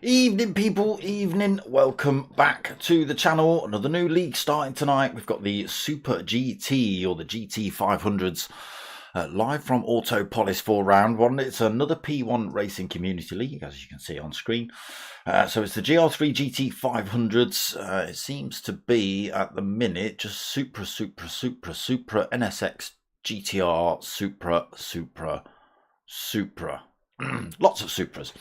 Evening people, evening, welcome back to the channel. Another new league starting tonight. We've got the Super GT or the GT500s live from Autopolis for round one. It's another P1 Racing Community League, as you can see on screen. So it's the GR3 GT500s. It seems to be at the minute just Supra, NSX, GTR, Supra. Lots of Supras.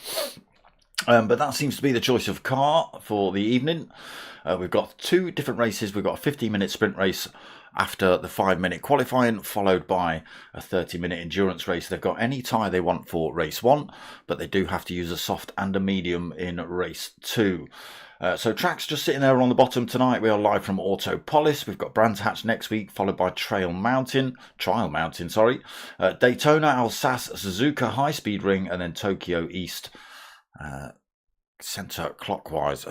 But that seems to be the choice of car for the evening. We've got two different races. We've got a 15-minute sprint race after the 5-minute qualifying, followed by a 30-minute endurance race. They've got any tyre they want for race 1, but they do have to use a soft and a medium in race 2. So tracks just sitting there on the bottom tonight. We are live from Autopolis. We've got Brands Hatch next week, followed by Trial Mountain, Daytona, Alsace, Suzuka, High Speed Ring, and then Tokyo East. Center clockwise,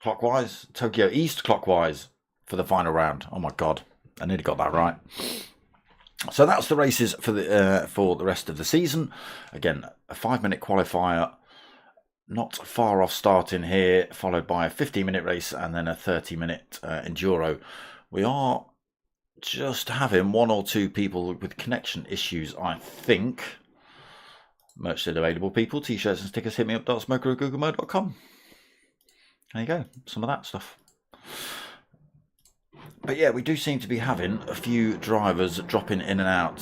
clockwise, Tokyo East clockwise for the final round. Oh my god, I nearly got that right. So that's the races for the rest of the season. Again, a 5-minute qualifier, not far off starting here, followed by a 15-minute race and then a 30-minute enduro. We are just having one or two people with connection issues, I think. Merch still available, people. T-shirts and stickers, hit me up, .smoker@googlemo.com. There you go, some of that stuff. But yeah, we do seem to be having a few drivers dropping in and out.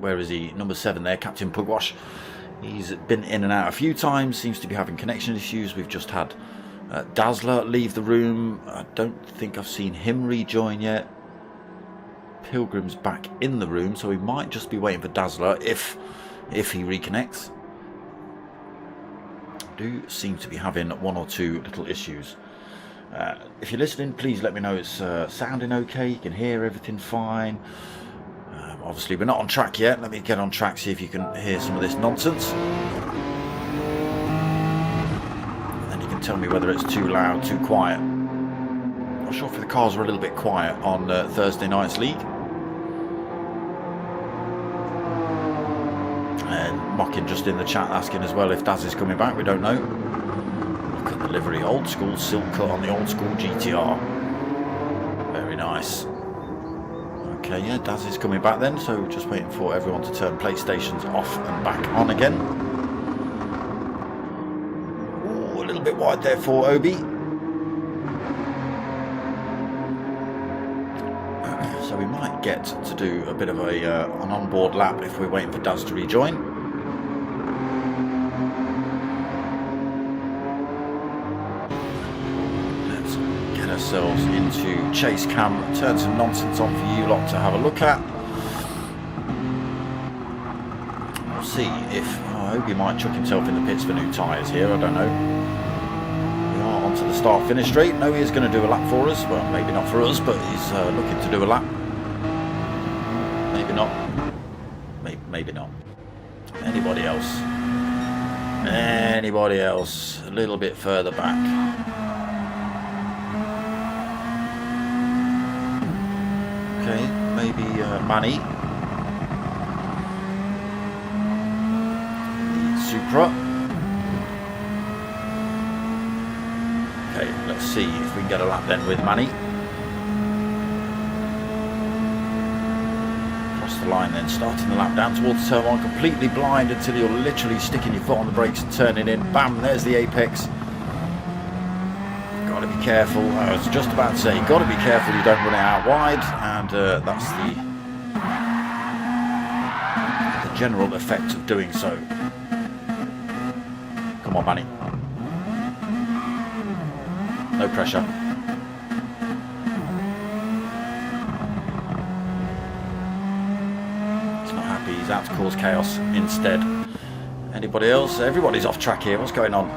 Where is he? Number 7 there, Captain Pugwash. He's been in and out a few times, seems to be having connection issues. We've just had Dazzler leave the room. I don't think I've seen him rejoin yet. Pilgrim's back in the room, so we might just be waiting for Dazzler if he reconnects. Do seem to be having one or two little issues. If you're listening, please let me know it's sounding okay, you can hear everything fine. Obviously we're not on track yet. Let me get on track, see if you can hear some of this nonsense, and then you can tell me whether it's too loud, too quiet. Not sure if the cars were a little bit quiet on Thursday night's league. Mocking just in the chat asking as well if Daz is coming back. We don't know. Look at the livery, old school silk cut on the old school GTR. Very nice. Okay, yeah, Daz is coming back then, so just waiting for everyone to turn PlayStations off and back on again. Ooh, a little bit wide there for Obi. So we might get to do a bit of an on-board lap if we're waiting for Daz to rejoin. Ourselves into chase cam, turn some nonsense on for you lot to have a look at. We'll see if I hope he might chuck himself in the pits for new tyres here. I don't know. We are onto the start finish straight. No, he is going to do a lap for us. Well, maybe not for us, but he's looking to do a lap. Maybe not. Maybe not. Anybody else? Anybody else? A little bit further back. Okay, maybe Manny. The Supra. Okay, let's see if we can get a lap then with Manny. Cross the line then, starting the lap down towards turn 1, completely blind until you're literally sticking your foot on the brakes and turning in. Bam, there's the apex. Got to be careful. I was just about to say, got to be careful you don't run it out wide, and that's the The general effect of doing so. Come on, Manny. No pressure. He's not happy. He's out to cause chaos instead. Anybody else? Everybody's off track here. What's going on?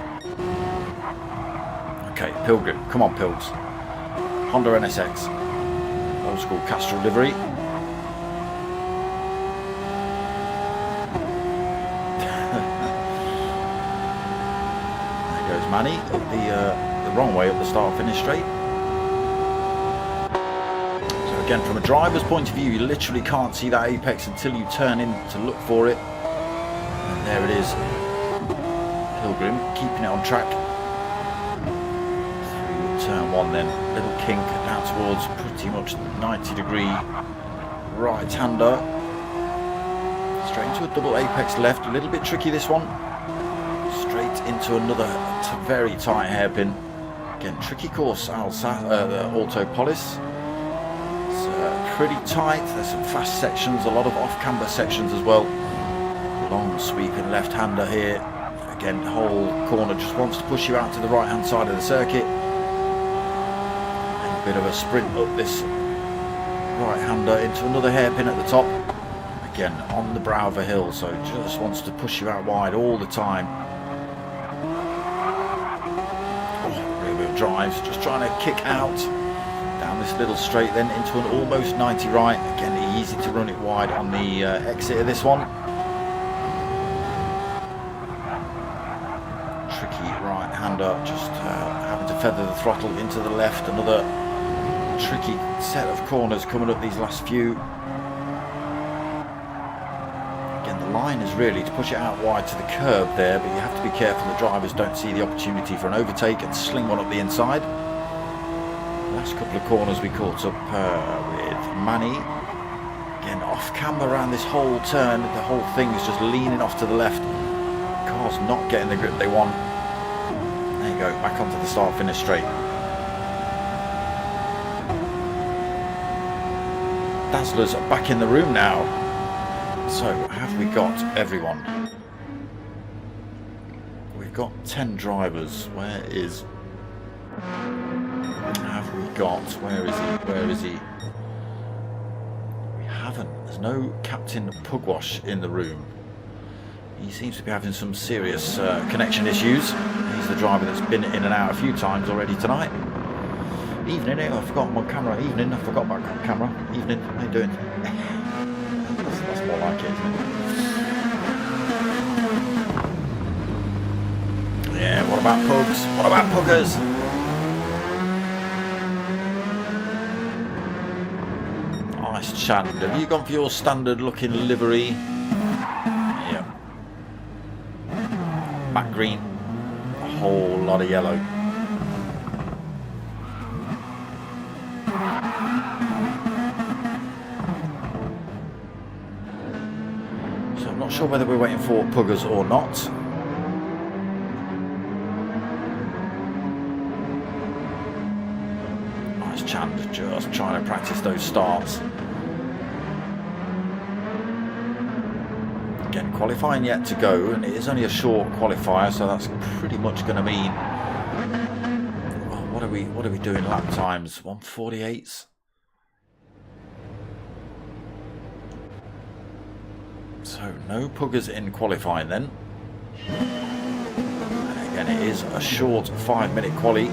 Okay, Pilgrim. Come on, Pilgs. Honda NSX. Old school Castrol livery. There goes Manny. The wrong way up the start-finish straight. So again, from a driver's point of view, you literally can't see that apex until you turn in to look for it. And there it is. Pilgrim keeping it on track. Turn one then, little kink down towards pretty much 90-degree right-hander. Straight into a double apex left, a little bit tricky this one. Straight into another very tight hairpin. Again, tricky course, Autopolis. It's pretty tight, there's some fast sections, a lot of off-camber sections as well. Long sweeping left-hander here. Again, the whole corner just wants to push you out to the right-hand side of the circuit. Bit of a sprint up this right-hander into another hairpin at the top. Again, on the brow of a hill, so just wants to push you out wide all the time. Oh, rear wheel drives, just trying to kick out down this little straight, then into an almost 90 right. Again, easy to run it wide on the exit of this one. Tricky right-hander, just having to feather the throttle into the left. Another tricky set of corners coming up these last few. Again, the line is really to push it out wide to the curb there, but you have to be careful the drivers don't see the opportunity for an overtake and sling one up the inside. Last couple of corners we caught up with Manny. Again, off camber around this whole turn, the whole thing is just leaning off to the left. Car's not getting the grip they want. There you go, back onto the start finish straight. Dazzlers are back in the room now. So, have we got everyone? We've got 10 drivers. Where is... Have we got... Where is he? Where is he? We haven't. There's no Captain Pugwash in the room. He seems to be having some serious connection issues. He's the driver that's been in and out a few times already tonight. Evening, I forgot my camera. Evening, I forgot about camera. Evening, how you doing? That's more like it, isn't it? Yeah, what about pugs? What about puggers? Nice Chand. Have you gone for your standard looking livery? Yeah. Matte green. A whole lot of yellow. Not sure whether we're waiting for puggers or not. Nice Chand, just trying to practice those starts. Again, qualifying yet to go, and it is only a short qualifier, so that's pretty much going to mean. Oh, what are we doing lap times? 1:48s. So no puggers in qualifying then. And again, it is a short 5-minute quali.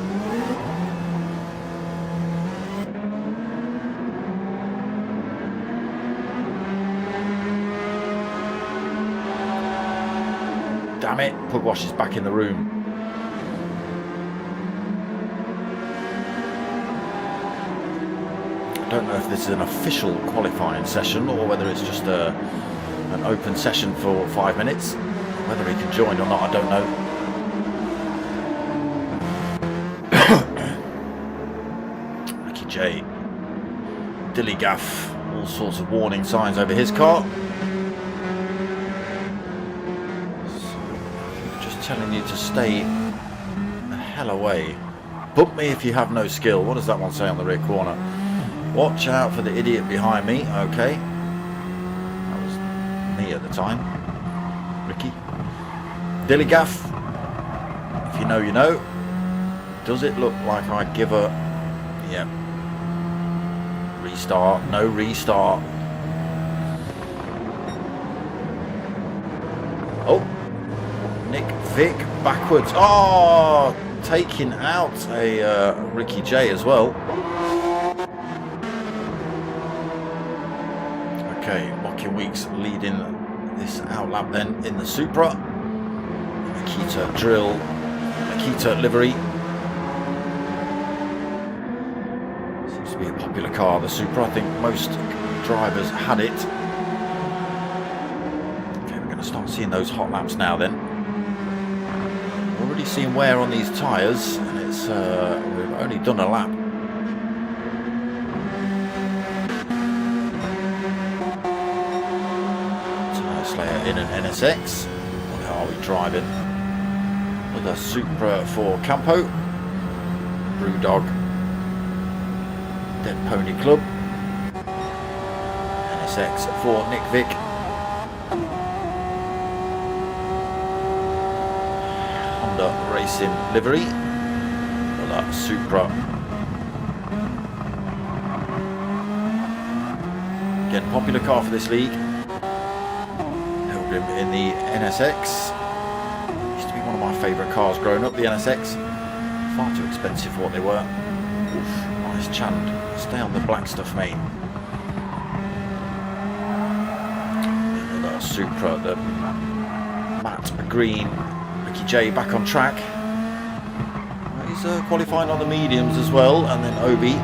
Damn it, Pugwash is back in the room. I don't know if this is an official qualifying session or whether it's just an open session for 5 minutes. Whether he can join or not, I don't know. Ricky J. Dilly Gaff. All sorts of warning signs over his car. So, just telling you to stay the hell away. Bump me if you have no skill. What does that one say on the rear corner? Watch out for the idiot behind me. Okay. me at the time. Ricky. Dillygaff. If you know, you know. Does it look like I give a... Yeah. Restart. No restart. Oh. Nick Vick backwards. Oh! Taking out a Ricky J as well. Okay, Mocking Weeks leading this outlap then in the Supra. Makita drill, Makita livery. Seems to be a popular car, the Supra. I think most drivers had it. Okay, we're going to start seeing those hot laps now then. Already seeing wear on these tyres, and it's we've only done a lap. Tyre Slayer in an NSX. What are we driving? With a Supra for Campo, Brewdog, Dead Pony Club, NSX for Nick Vick. Racing livery for that Supra. Again, popular car for this league. Pilgrim in the NSX. Used to be one of my favourite cars growing up, the NSX. Far too expensive for what they were. Oof, nice Chand. Stay on the black stuff, mate. Another Supra, the matte green. Ricky J back on track. He's qualifying on the mediums as well, and then Obi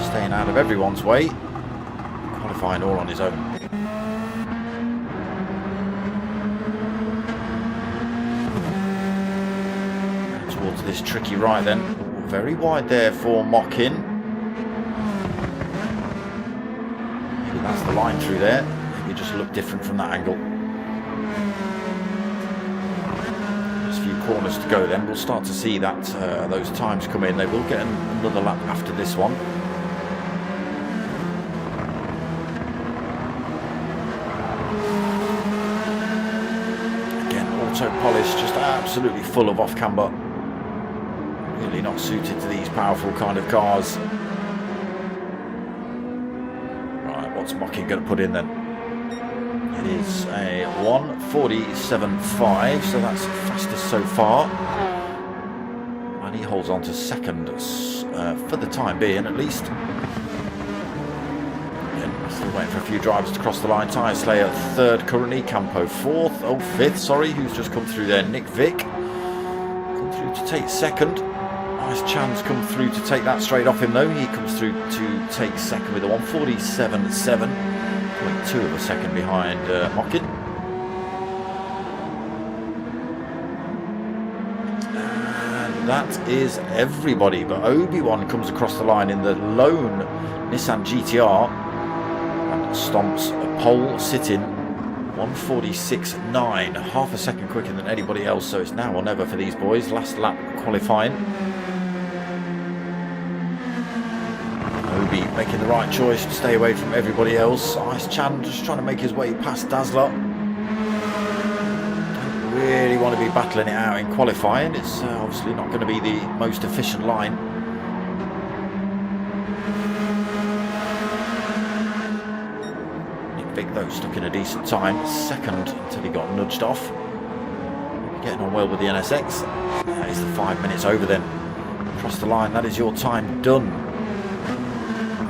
staying out of everyone's way, qualifying all on his own. And towards this tricky right then. Ooh, very wide there for Mockin. Maybe that's the line through there. Maybe it just looked different from that angle. Corners to go then. We'll start to see that those times come in. They will get another lap after this one. Again, Autopolis just absolutely full of off-camber. Really not suited to these powerful kind of cars. Right, what's Mocking going to put in then? It is a 1:47.5, so that's fastest so far. And he holds on to second for the time being, at least. Again, still waiting for a few drivers to cross the line. Tyre Slayer third currently, Campo fourth, oh fifth, sorry, who's just come through there? Nick Vick. Come through to take second. Nice chance come through to take that straight off him though. He comes through to take second with a 1:47.7. 0.2 of a second behind Mockin. And that is everybody, but Obi-Wan comes across the line in the lone Nissan GTR and stomps a pole sitting 1:46.9, half a second quicker than anybody else, so it's now or never for these boys. Last lap qualifying. Obi making the right choice to stay away from everybody else. Ice Chan just trying to make his way past Dazzler. Don't really want to be battling it out in qualifying. It's obviously not going to be the most efficient line. Nick Vick though stuck in a decent time, second until he got nudged off. Getting on well with the NSX. That is the 5 minutes over then. Across the line, that is your time done.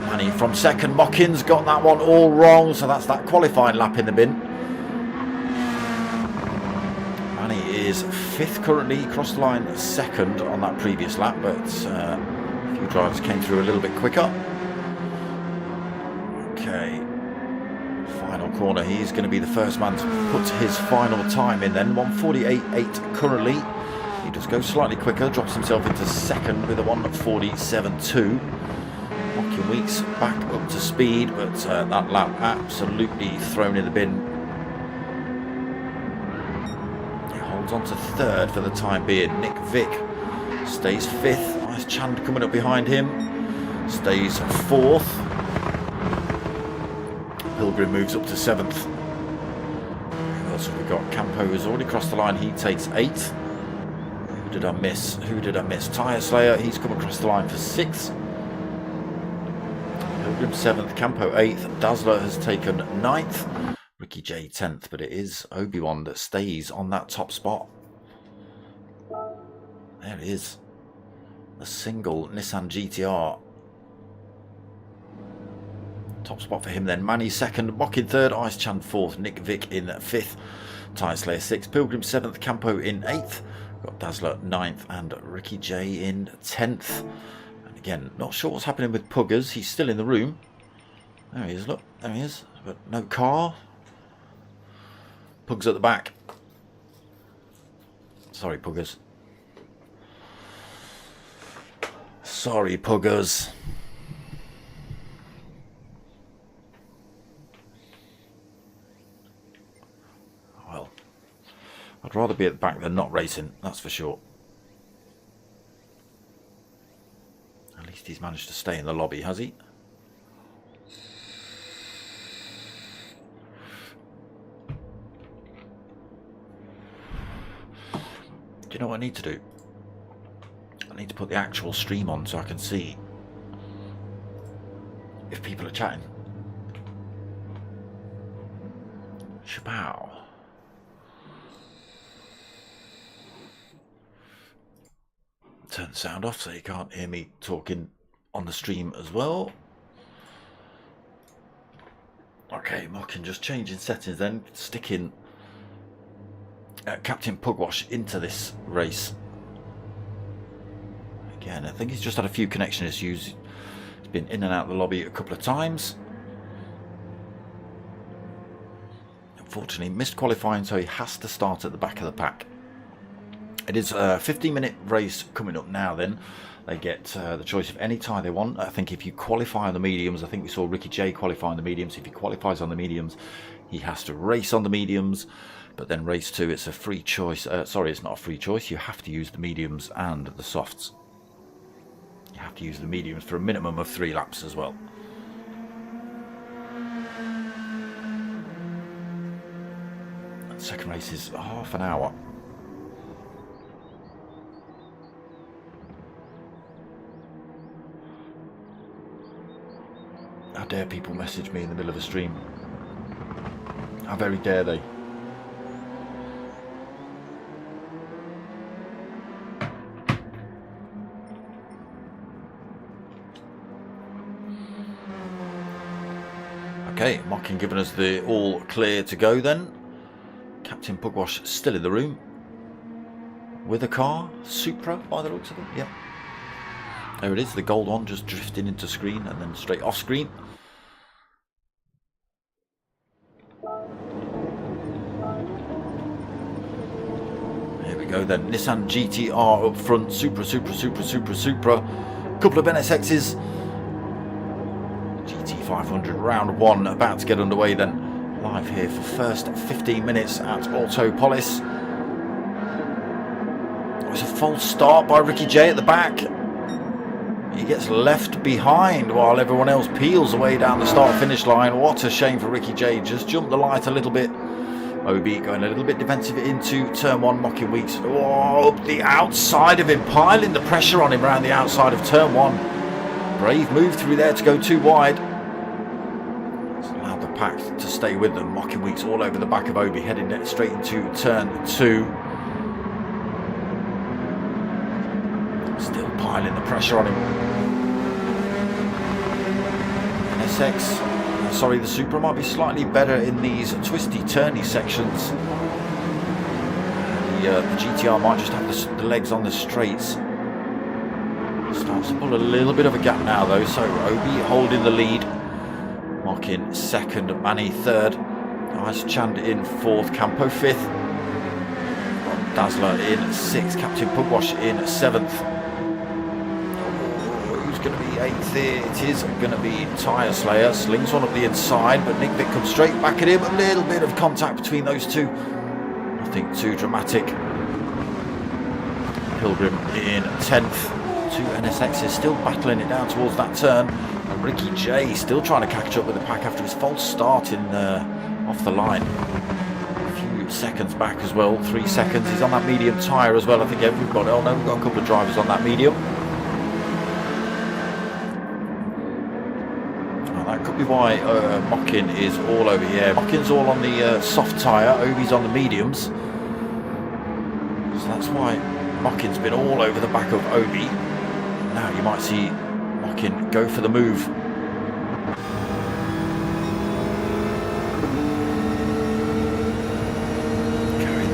Manny from second. Mockin's got that one all wrong, so that's that qualifying lap in the bin. Manny is fifth currently, crossed the line second on that previous lap, but a few drivers came through a little bit quicker. Okay, final corner. He's going to be the first man to put his final time in then. 1:48.8 currently. He does go slightly quicker, drops himself into second with a 1:47.2. Mocking Weeks back up to speed, but that lap absolutely thrown in the bin. He holds on to third for the time being. Nick Vick stays fifth. Nice Chand coming up behind him. Stays fourth. Pilgrim moves up to seventh. else have we got? Campo has already crossed the line. He takes 8th. Who did I miss? Who did I miss? Tyre Slayer, he's come across the line for 6th. Pilgrim 7th, Campo 8th. Dazzler has taken 9th. Ricky J 10th, but it is Obi-Wan that stays on that top spot. There it is. A single Nissan GTR. Top spot for him then. Manny 2nd, Mock in 3rd, Ice Chan 4th, Nick Vick in 5th, Tyre Slayer 6th, Pilgrim 7th, Campo in 8th. Got Dazzler 9th and Ricky J in 10th. And again, not sure what's happening with Puggers. He's still in the room. There he is, look. There he is. But no car. Pugs at the back. Sorry, Puggers. Sorry, Puggers. Well, I'd rather be at the back than not racing, that's for sure. At least he's managed to stay in the lobby, has he? Do you know what I need to do? I need to put the actual stream on so I can see if people are chatting. Shabow. Turn the sound off so you can't hear me talking on the stream as well. Okay, Mocking just changing settings then, sticking Captain Pugwash into this race. Again, I think he's just had a few connection issues. He's been in and out of the lobby a couple of times. Unfortunately, missed qualifying, so he has to start at the back of the pack. It is a 15-minute race coming up now then. They get the choice of any tyre they want. I think if you qualify on the mediums, I think we saw Ricky J qualify on the mediums. If he qualifies on the mediums, he has to race on the mediums. But then race 2, it's a free choice. Sorry, it's not a free choice. You have to use the mediums and the softs. You have to use the mediums for a minimum of 3 laps as well. And second race is half an hour. How dare people message me in the middle of a stream? How very dare they? Okay, Mocking giving us the all clear to go then. Captain Pugwash still in the room. With a car, Supra by the looks of it, yep. There it is, the gold one just drifting into screen and then straight off screen. Here we go then, Nissan GTR up front, Supra. Couple of NSXs. GT500 round 1 about to get underway then. Live here for first 15 minutes at Autopolis. It was a false start by Ricky J at the back. He gets left behind while everyone else peels away down the start-finish line. What a shame for Ricky J. Just jumped the light a little bit. Obi going a little bit defensive into turn 1, Mocking Weeks. Oh, up the outside of him, piling the pressure on him around the outside of turn 1. Brave move through there to go too wide. It's allowed the pack to stay with them. Mocking Weeks all over the back of Obi, heading straight into turn 2. Still piling the pressure on him. NSX, sorry, the Supra might be slightly better in these twisty, turny sections. The GTR might just have the legs on the straights. Starts to pull a little bit of a gap now though, so Obi holding the lead. Mocking 2nd, Manny 3rd, Ice Chand in 4th, Campo 5th, Dazzler in 6th, Captain Pugwash in 7th. Oh, who's going to be 8th here? It is going to be Tyre Slayer. Slings one up the inside, but Nick Vick comes straight back at him. A little bit of contact between those two. Nothing too dramatic. Pilgrim in 10th. 2 NSXs still battling it down towards that turn, and Ricky J still trying to catch up with the pack after his false start in off the line. A few 2 seconds back as well, 3 seconds. He's on that medium tyre as well. I think everybody, oh no, we've got a couple of drivers on that medium. Oh, that could be why Mockin is all over here. Mockin's all on the soft tyre, Obi's on the mediums. So that's why Mockin's been all over the back of Obi. Now you might see Mockin go for the move.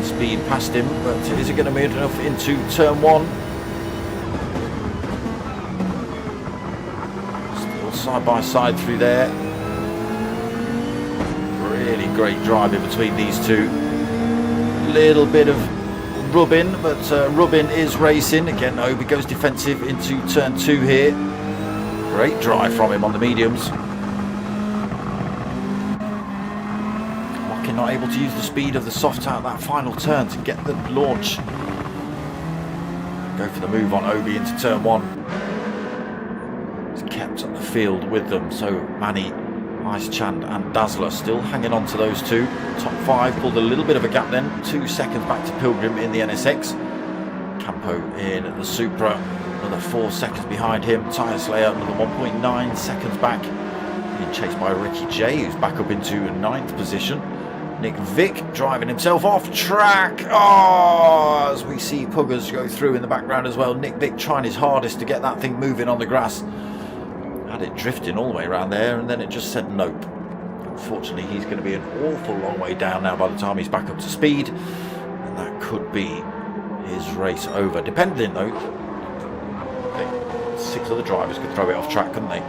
Speed past him, but is it going to be enough into turn 1? Still side by side through there. Really great driving between these two. Little bit of rubbing, but rubbing is racing. Again, Obi goes defensive into turn 2 here. Great drive from him on the mediums. Not able to use the speed of the soft out that final turn to get the launch. Go for the move on Obi into turn 1. He's kept the field with them, so Manny, Ice Chand and Dazzler still hanging on to those two. Top 5 pulled a little bit of a gap then, 2 seconds back to Pilgrim in the NSX. Campo in the Supra, another 4 seconds behind him. Tyre Slayer another 1.9 seconds back, being chased by Ricky J, who's back up into 9th position. Nick Vick driving himself off track. Oh, as we see Puggers go through in the background as well. Nick Vick trying his hardest to get that thing moving on the grass. Had it drifting all the way around there, and then it just said nope. Unfortunately, he's going to be an awful long way down now by the time he's back up to speed. And that could be his race over. Depending though, I think 6 other drivers could throw it off track, couldn't they?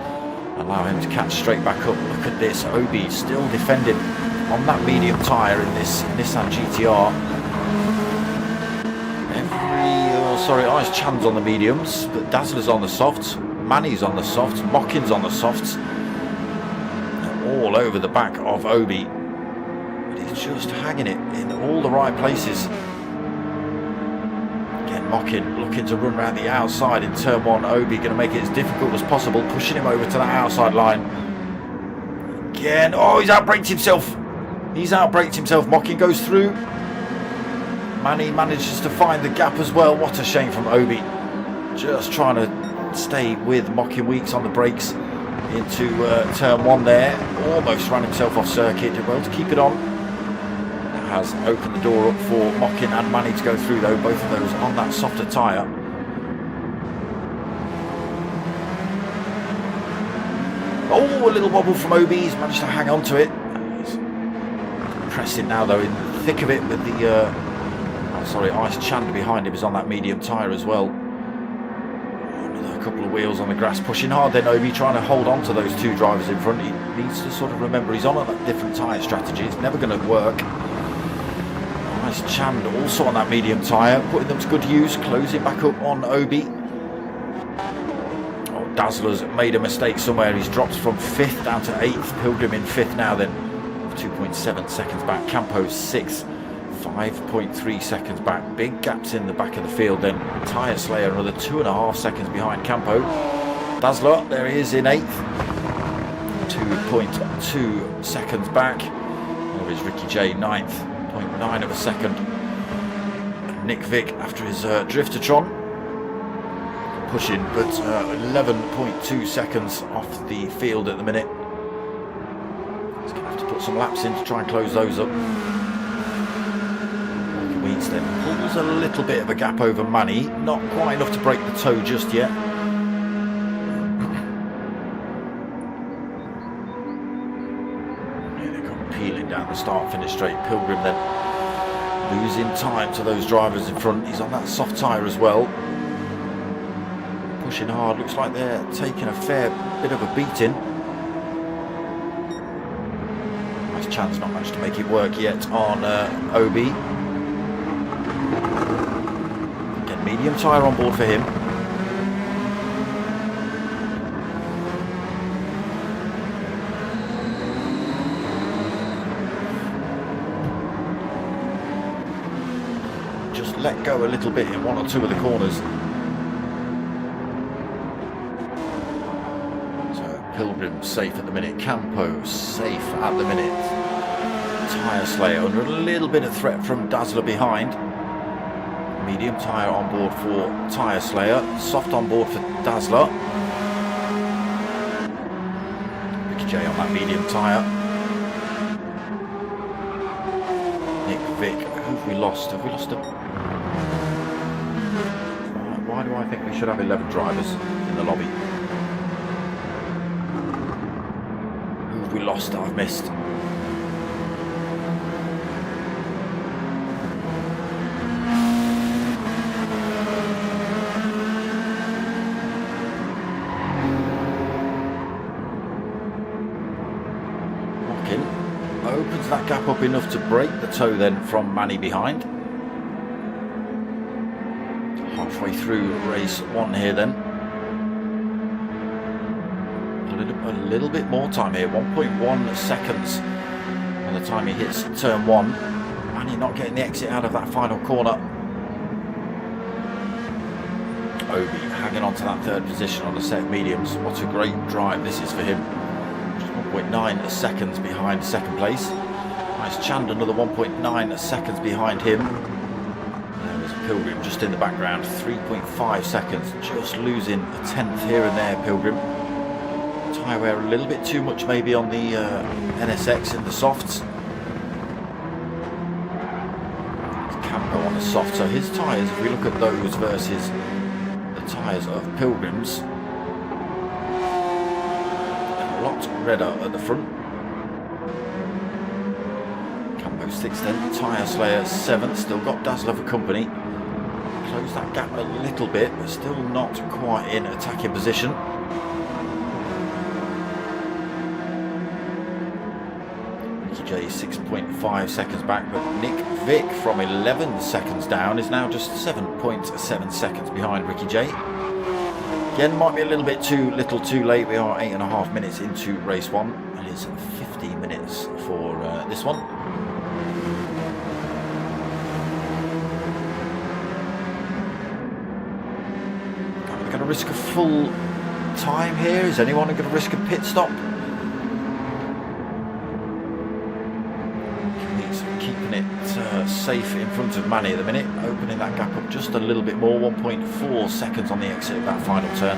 Allow him to catch straight back up. Look at this, Obi still defending on that medium tyre in this Nissan GTR. Ice Chand's on the mediums, but Dazzler's on the softs, Manny's on the softs, Mockin's on the softs. They're all over the back of Obi. But he's just hanging it in all the right places. Again, Mockin looking to run around the outside in turn 1. Obi going to make it as difficult as possible, pushing him over to that outside line. Again, oh, he's outbraked himself. He's outbraked himself. Mockin goes through. Manny manages to find the gap as well. What a shame from Obi. Just trying to stay with Mockin Weeks on the brakes into turn 1 there. Almost ran himself off circuit. Did well to keep it on. That has opened the door up for Mockin and Manny to go through though. Both of those on that softer tyre. Oh, a little wobble from Obi. He's managed to hang on to it. Pressing now though, in the thick of it with the Ice Chand behind him is on that medium tyre as well. Another couple of wheels on the grass, pushing hard then Obi, trying to hold on to those 2 drivers in front. He needs to sort of remember he's on a different tyre strategy. It's never going to work. Ice Chand also on that medium tyre, putting them to good use, closing back up on Obi. Oh, Dazzler's made a mistake somewhere. He's dropped from 5th down to 8th. Pilgrim in 5th now then. 2.7 seconds back, Campo 6th, 5.3 seconds back. Big gaps in the back of the field then. Tyre Slayer another 2.5 seconds behind Campo. Dazzler, there he is in 8th, 2.2 seconds back. There is Ricky J 9th, 0.9 of a second. Nick Vick after his Driftertron pushing, but 11.2 seconds off the field at the minute. Put some laps in to try and close those up. Weeds then pulls a little bit of a gap over Manny, not quite enough to break the toe just yet. Here they come peeling down the start-finish straight. Pilgrim then losing time to those drivers in front. He's on that soft tyre as well. Pushing hard, looks like they're taking a fair bit of a beating. Chan's not managed to make it work yet on Obi. Again, medium tyre on board for him. Just let go a little bit in 1 or 2 of the corners. So Pilgrim safe at the minute. Campo safe at the minute. Tyre Slayer under a little bit of threat from Dazzler behind. Medium tyre on board for Tyre Slayer, soft on board for Dazzler. Ricky J on that medium tyre. Nick Vick, who have we lost? Have we lost a... Why do I think we should have 11 drivers in the lobby? Who have we lost that I've missed? Opens that gap up enough to break the toe then from Manny behind. Halfway through race 1 here then. A little bit more time here, 1.1 seconds by the time he hits turn 1. Manny not getting the exit out of that final corner. Obi hanging on to that 3rd position on a set of mediums. What a great drive this is for him. 1.9 seconds behind 2nd place. Nice Chand, another 1.9 seconds behind him. There's a Pilgrim just in the background, 3.5 seconds, just losing a 10th here and there, Pilgrim. Tyre wear a little bit too much maybe on the NSX in the softs. Campo on the soft, so his tyres, if we look at those versus the tyres of Pilgrim's, lot redder at the front. Campo 6th then, Tyre Slayer 7th, still got Dazzler for company. Close that gap a little bit, but still not quite in attacking position. Ricky J 6.5 seconds back, but Nick Vick from 11 seconds down is now just 7.7 seconds behind Ricky J. Again, might be a little bit too little too late. We are 8.5 minutes into race 1. It is 15 minutes for this one. Are we going to risk a full time here? Is anyone going to risk a pit stop? Keeping it safe in front of Manny at the minute, opening that gap up just a little bit more, 1.4 seconds on the exit of that final turn.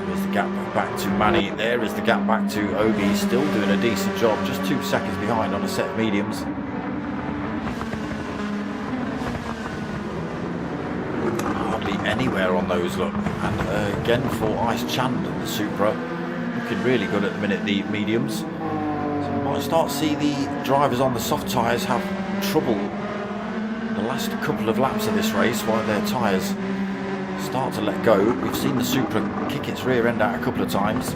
There's the gap back to Manny, there is the gap back to Obi, still doing a decent job, just 2 seconds behind on a set of mediums. Hardly anywhere on those, look, and again for Ice Chand and the Supra, looking really good at the minute, the mediums. Might start to see the drivers on the soft tyres have trouble the last couple of laps of this race while their tyres start to let go. We've seen the Supra kick its rear end out a couple of times.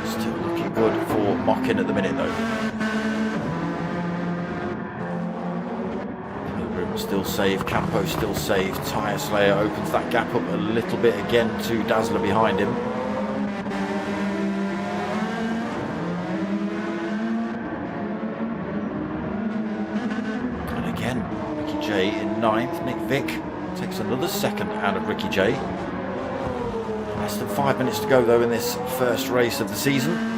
Still looking good for Mockin at the minute though. Still safe, Campo still safe, Tyre Slayer opens that gap up a little bit again to Dazzler behind him. And again, Ricky J in 9th, Nick Vick takes another second out of Ricky J. Less than 5 minutes to go though in this first race of the season.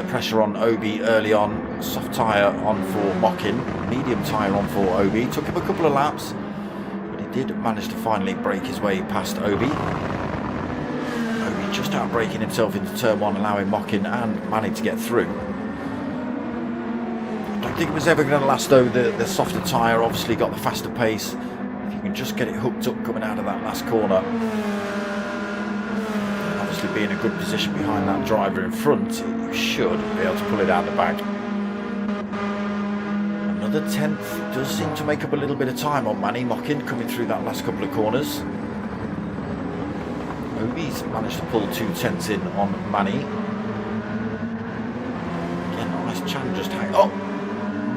Pressure on Obi early on, soft tyre on for Mockin, medium tyre on for Obi, took him a couple of laps, but he did manage to finally break his way past Obi. Obi just out braking himself into turn 1, allowing Mockin and Manny to get through. I don't think it was ever going to last though, the softer tyre obviously got the faster pace. If you can just get it hooked up coming out of that last corner, obviously be in a good position behind that driver in front, you should be able to pull it out the bag. Another 10th does seem to make up a little bit of time on Manny. Mockin coming through that last couple of corners. Obi's managed to pull 2 tenths in on Manny. Again, nice Chan just hang. Oh!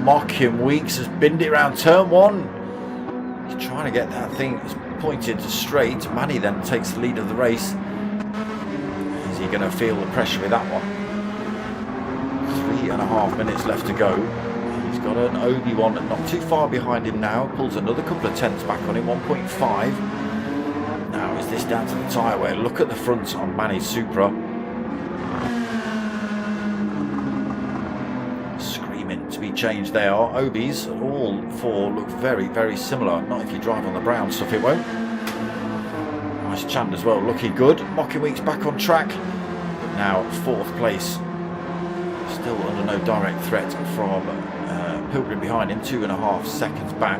Mockin Weeks has binned it around turn 1. He's trying to get that thing pointed straight. Manny then takes the lead of the race. Is he going to feel the pressure with that one? 3.5 minutes left to go. He's got an Obi-Wan not too far behind him now. Pulls another couple of tenths back on him, 1.5. Now is this down to the tyre wear? Look at the front on Manny's Supra. Screaming to be changed they are. Obi's, all four look very, very similar. Not if you drive on the brown stuff, it won't. Nice Chand as well, looking good. Mocking Week's back on track. But now 4th place. Still under no direct threat from Pilgrim behind him, 2.5 seconds back.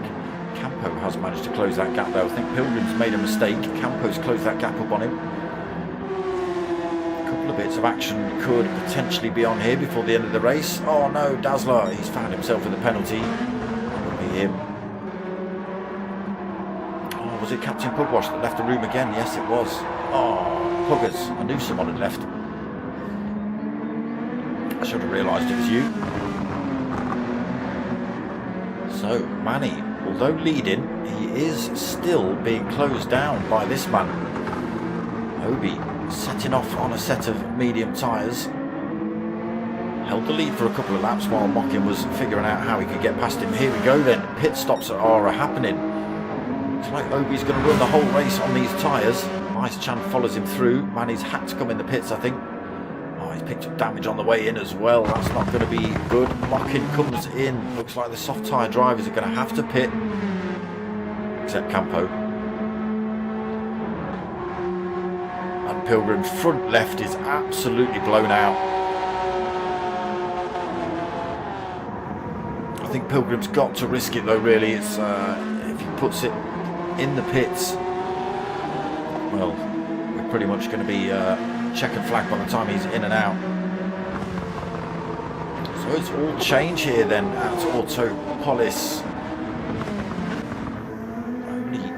Campo has managed to close that gap though. I think Pilgrim's made a mistake. Campo's closed that gap up on him. A couple of bits of action could potentially be on here before the end of the race. Oh no, Dazzler, he's found himself with a penalty. That would be him. Oh, was it Captain Pugwash that left the room again? Yes, it was. Oh, Puggers, I knew someone had left. I should have realised it was you. So, Manny, although leading, he is still being closed down by this man. Obi setting off on a set of medium tyres. Held the lead for a couple of laps while Mockin was figuring out how he could get past him. Here we go then, pit stops are happening. Looks like Obi's going to run the whole race on these tyres. Nice Chan follows him through. Manny's had to come in the pits, I think. He's picked up damage on the way in as well. That's not going to be good. Mockin comes in. Looks like the soft tyre drivers are going to have to pit. Except Campo. And Pilgrim's front left is absolutely blown out. I think Pilgrim's got to risk it though, really. It's if he puts it in the pits, well, we're pretty much going to be checkered flag by the time he's in and out. So it's all change here then at Autopolis. Only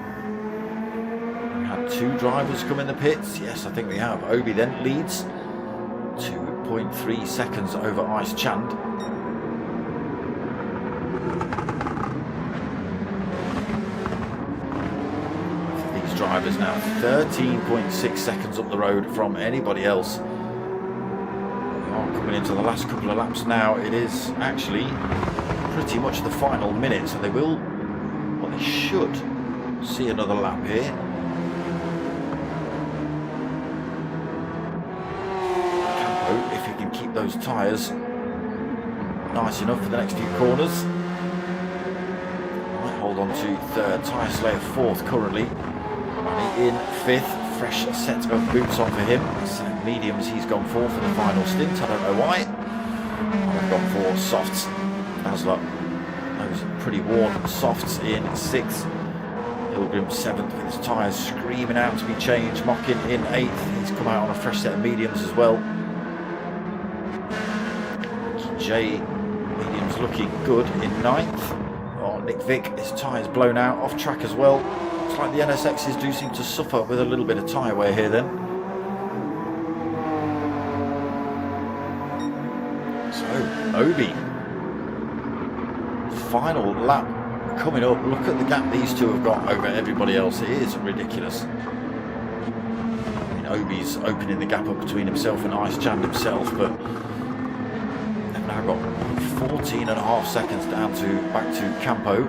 we had 2 drivers come in the pits. Yes, I think we have. Obi then leads 2.3 seconds over Ice Chand. Drivers now 13.6 seconds up the road from anybody else. We are coming into the last couple of laps now. It is actually pretty much the final minute, so they will, well, they should see another lap here. Campo, if he can keep those tyres nice enough for the next few corners, might hold on to 3rd. Tyre Slayer 4th currently. In 5th, fresh set of boots on for him. Mediums he's gone for the final stint. I don't know why. I've gone for softs. Dazzler, those pretty worn softs in 6th. Pilgrim 7th with his tyres screaming out to be changed. Mockin in 8th. He's come out on a fresh set of mediums as well. J mediums looking good in 9th. Oh, Nick Vick, his tyres blown out off track as well. Looks like the NSXs do seem to suffer with a little bit of tyre wear here then. So, Obi. Final lap coming up. Look at the gap these two have got over everybody else. It is ridiculous. I mean, Obi's opening the gap up between himself and Ice Chand himself, but they've now got 14.5 seconds down to back to Campo.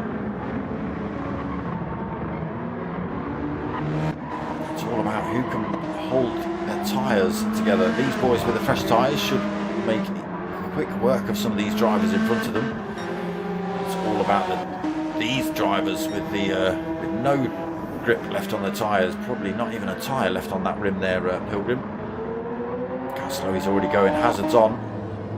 All about who can hold their tyres together. These boys with the fresh tyres should make quick work of some of these drivers in front of them. It's all about these drivers with no grip left on the tyres. Probably not even a tyre left on that rim there, Pilgrim. Caslow is already going, hazards on.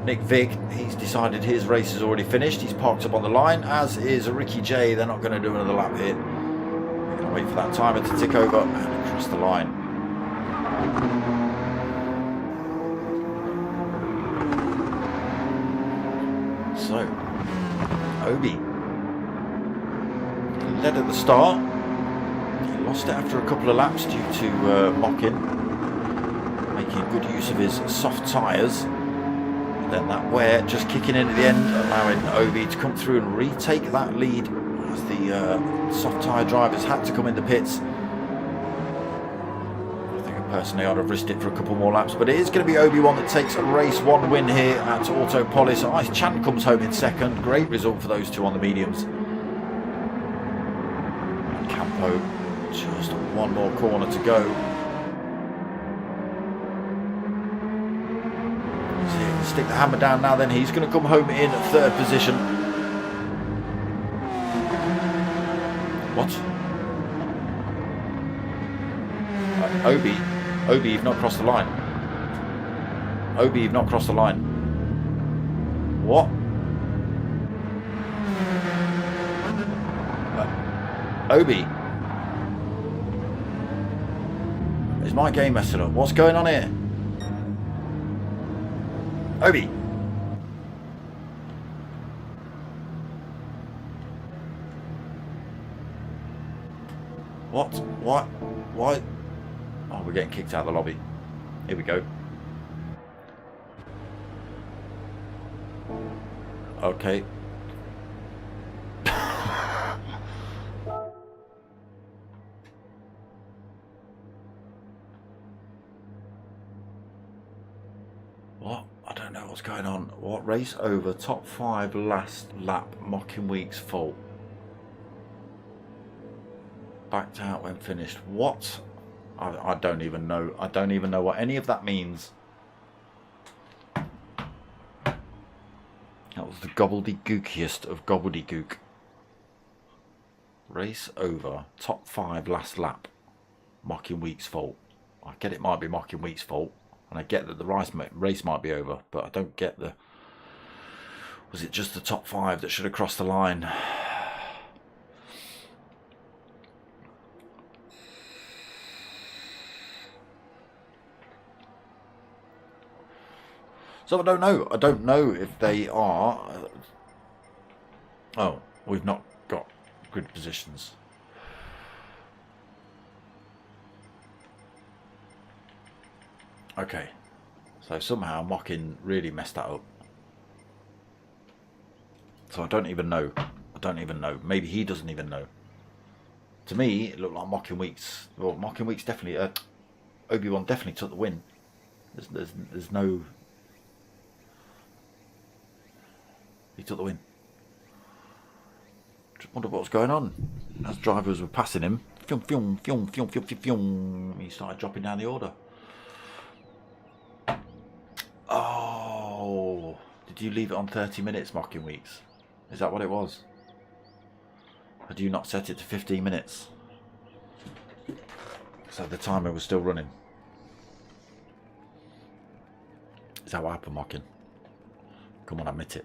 Nick Vick, he's decided his race is already finished. He's parked up on the line, as is Ricky J. They're not going to do another lap here. We're going to wait for that timer to tick over and across the line. So, Obi led at the start. He lost it after a couple of laps due to Mockin making good use of his soft tyres. And then that wear just kicking in at the end, allowing Obi to come through and retake that lead as the soft tyre drivers had to come in the pits. I think a Personally, I'd have risked it for a couple more laps, but it is going to be Obi-Wan that takes a race 1 win here at Autopolis. Ice Chan comes home in second. Great result for those two on the mediums. Campo, just one more corner to go. So he can stick the hammer down now. Then he's going to come home in 3rd position. What? Obi, you've not crossed the line. Obi, you've not crossed the line. What? Obi. Is my game messing up? What's going on here? Obi. What? What? Why? Oh, we're getting kicked out of the lobby. Here we go. Okay. What? I don't know what's going on. What? Race over, top 5 last lap, Mocking Week's fault. Backed out when finished. What? I don't even know. I don't even know what any of that means. That was the gobbledygookiest of gobbledygook. Race over. Top 5 last lap. Mocking Week's fault. I get it might be Mocking Week's fault. And I get that the race might be over. But I don't get the... Was it just the top 5 that should have crossed the line? So I don't know. I don't know if they are... Oh, we've not got grid positions. Okay. So somehow Mocking really messed that up. So I don't even know. I don't even know. Maybe he doesn't even know. To me, it looked like Mocking Week's... Well, Mocking Week's definitely... Obi-Wan definitely took the win. There's no... He took the win. Just wonder what was going on. As drivers were passing him, he started dropping down the order. Oh, did you leave it on 30 minutes, Mocking Weeks? Is that what it was? Had you not set it to 15 minutes? So the timer was still running. Is that what happened, Mocking? Come on, admit it.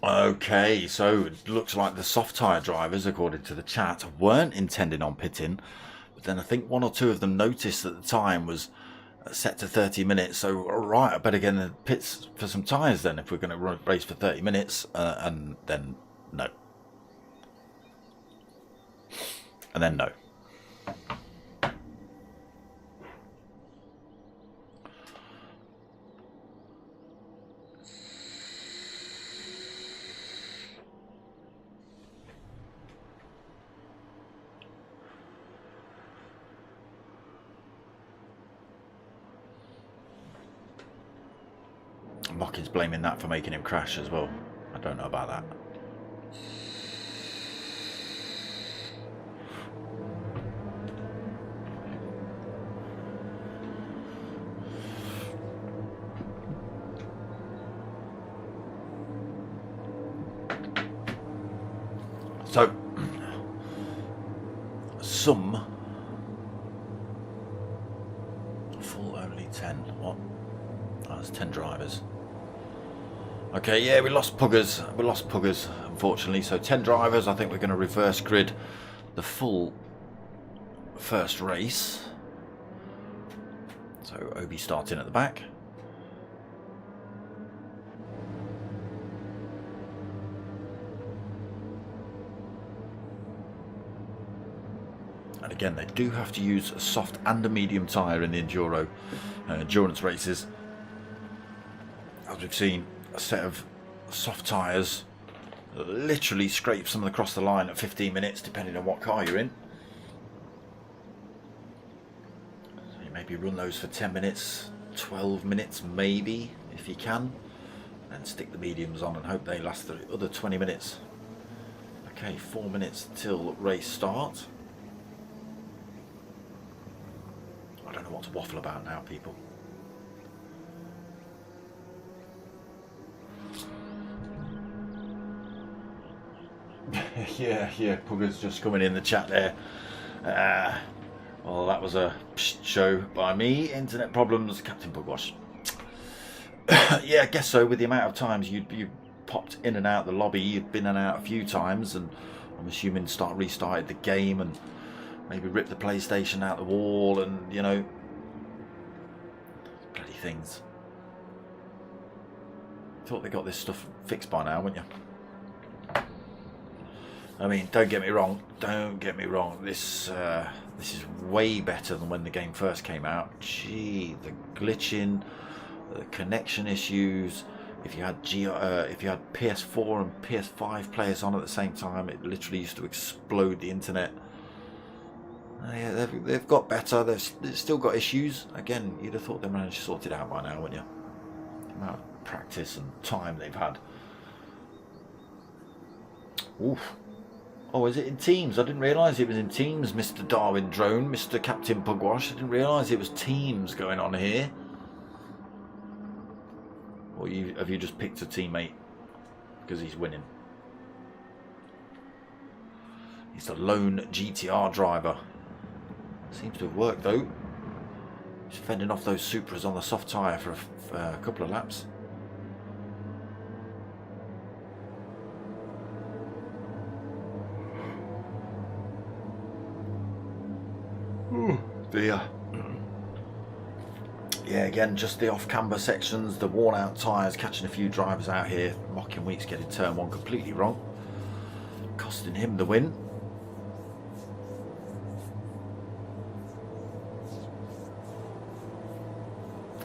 Okay, so it looks like the soft tyre drivers, according to the chat, weren't intending on pitting. But then I think 1 or 2 of them noticed that the time was set to 30 minutes. So, all right, I better get in the pits for some tyres then if we're going to race for 30 minutes. And then no. And then no. Mocking's blaming that for making him crash as well. I don't know about that. So, some full only 10. What? Oh, that's 10 drivers. Okay, yeah, we lost Puggers. We lost Puggers, unfortunately. So 10 drivers. I think we're going to reverse grid the full first race. So Obi starting at the back. And again, they do have to use a soft and a medium tyre in the enduro endurance races. As we've seen, a set of soft tyres literally scrapes them across the line at 15 minutes, depending on what car you're in. So you maybe run those for 10 minutes, 12 minutes maybe, if you can. And stick the mediums on and hope they last the other 20 minutes. Okay, 4 minutes till race start. I don't know what to waffle about now, people. yeah, Pugger's just coming in the chat there. Well, that was a show by me. Internet problems, Captain Pugwash. Yeah, I guess so. With the amount of times you popped in and out the lobby, you'd been in and out a few times, and I'm assuming restarted the game and maybe ripped the PlayStation out the wall, and you know, bloody things. Thought they got this stuff fixed by now, wouldn't you? I mean, don't get me wrong. This is way better than when the game first came out. Gee, the glitching, the connection issues. If you had PS4 and PS5 players on at the same time, it literally used to explode the internet. Yeah, they've got better. They've still got issues. Again, you'd have thought they managed to sort it out by now, wouldn't you? The amount of practice and time they've had. Oof. Oh, is it in Teams? I didn't realise it was in Teams, Mr. Darwin Drone, Mr. Captain Pugwash. I didn't realise it was Teams going on here. Or have you just picked a teammate because he's winning? He's the lone GTR driver. Seems to have worked though. He's fending off those Supras on the soft tyre for a couple of laps. Oh dear. Yeah, again, just the off-camber sections, the worn-out tyres, catching a few drivers out here. Mocking Weeks getting turn one completely wrong, costing him the win.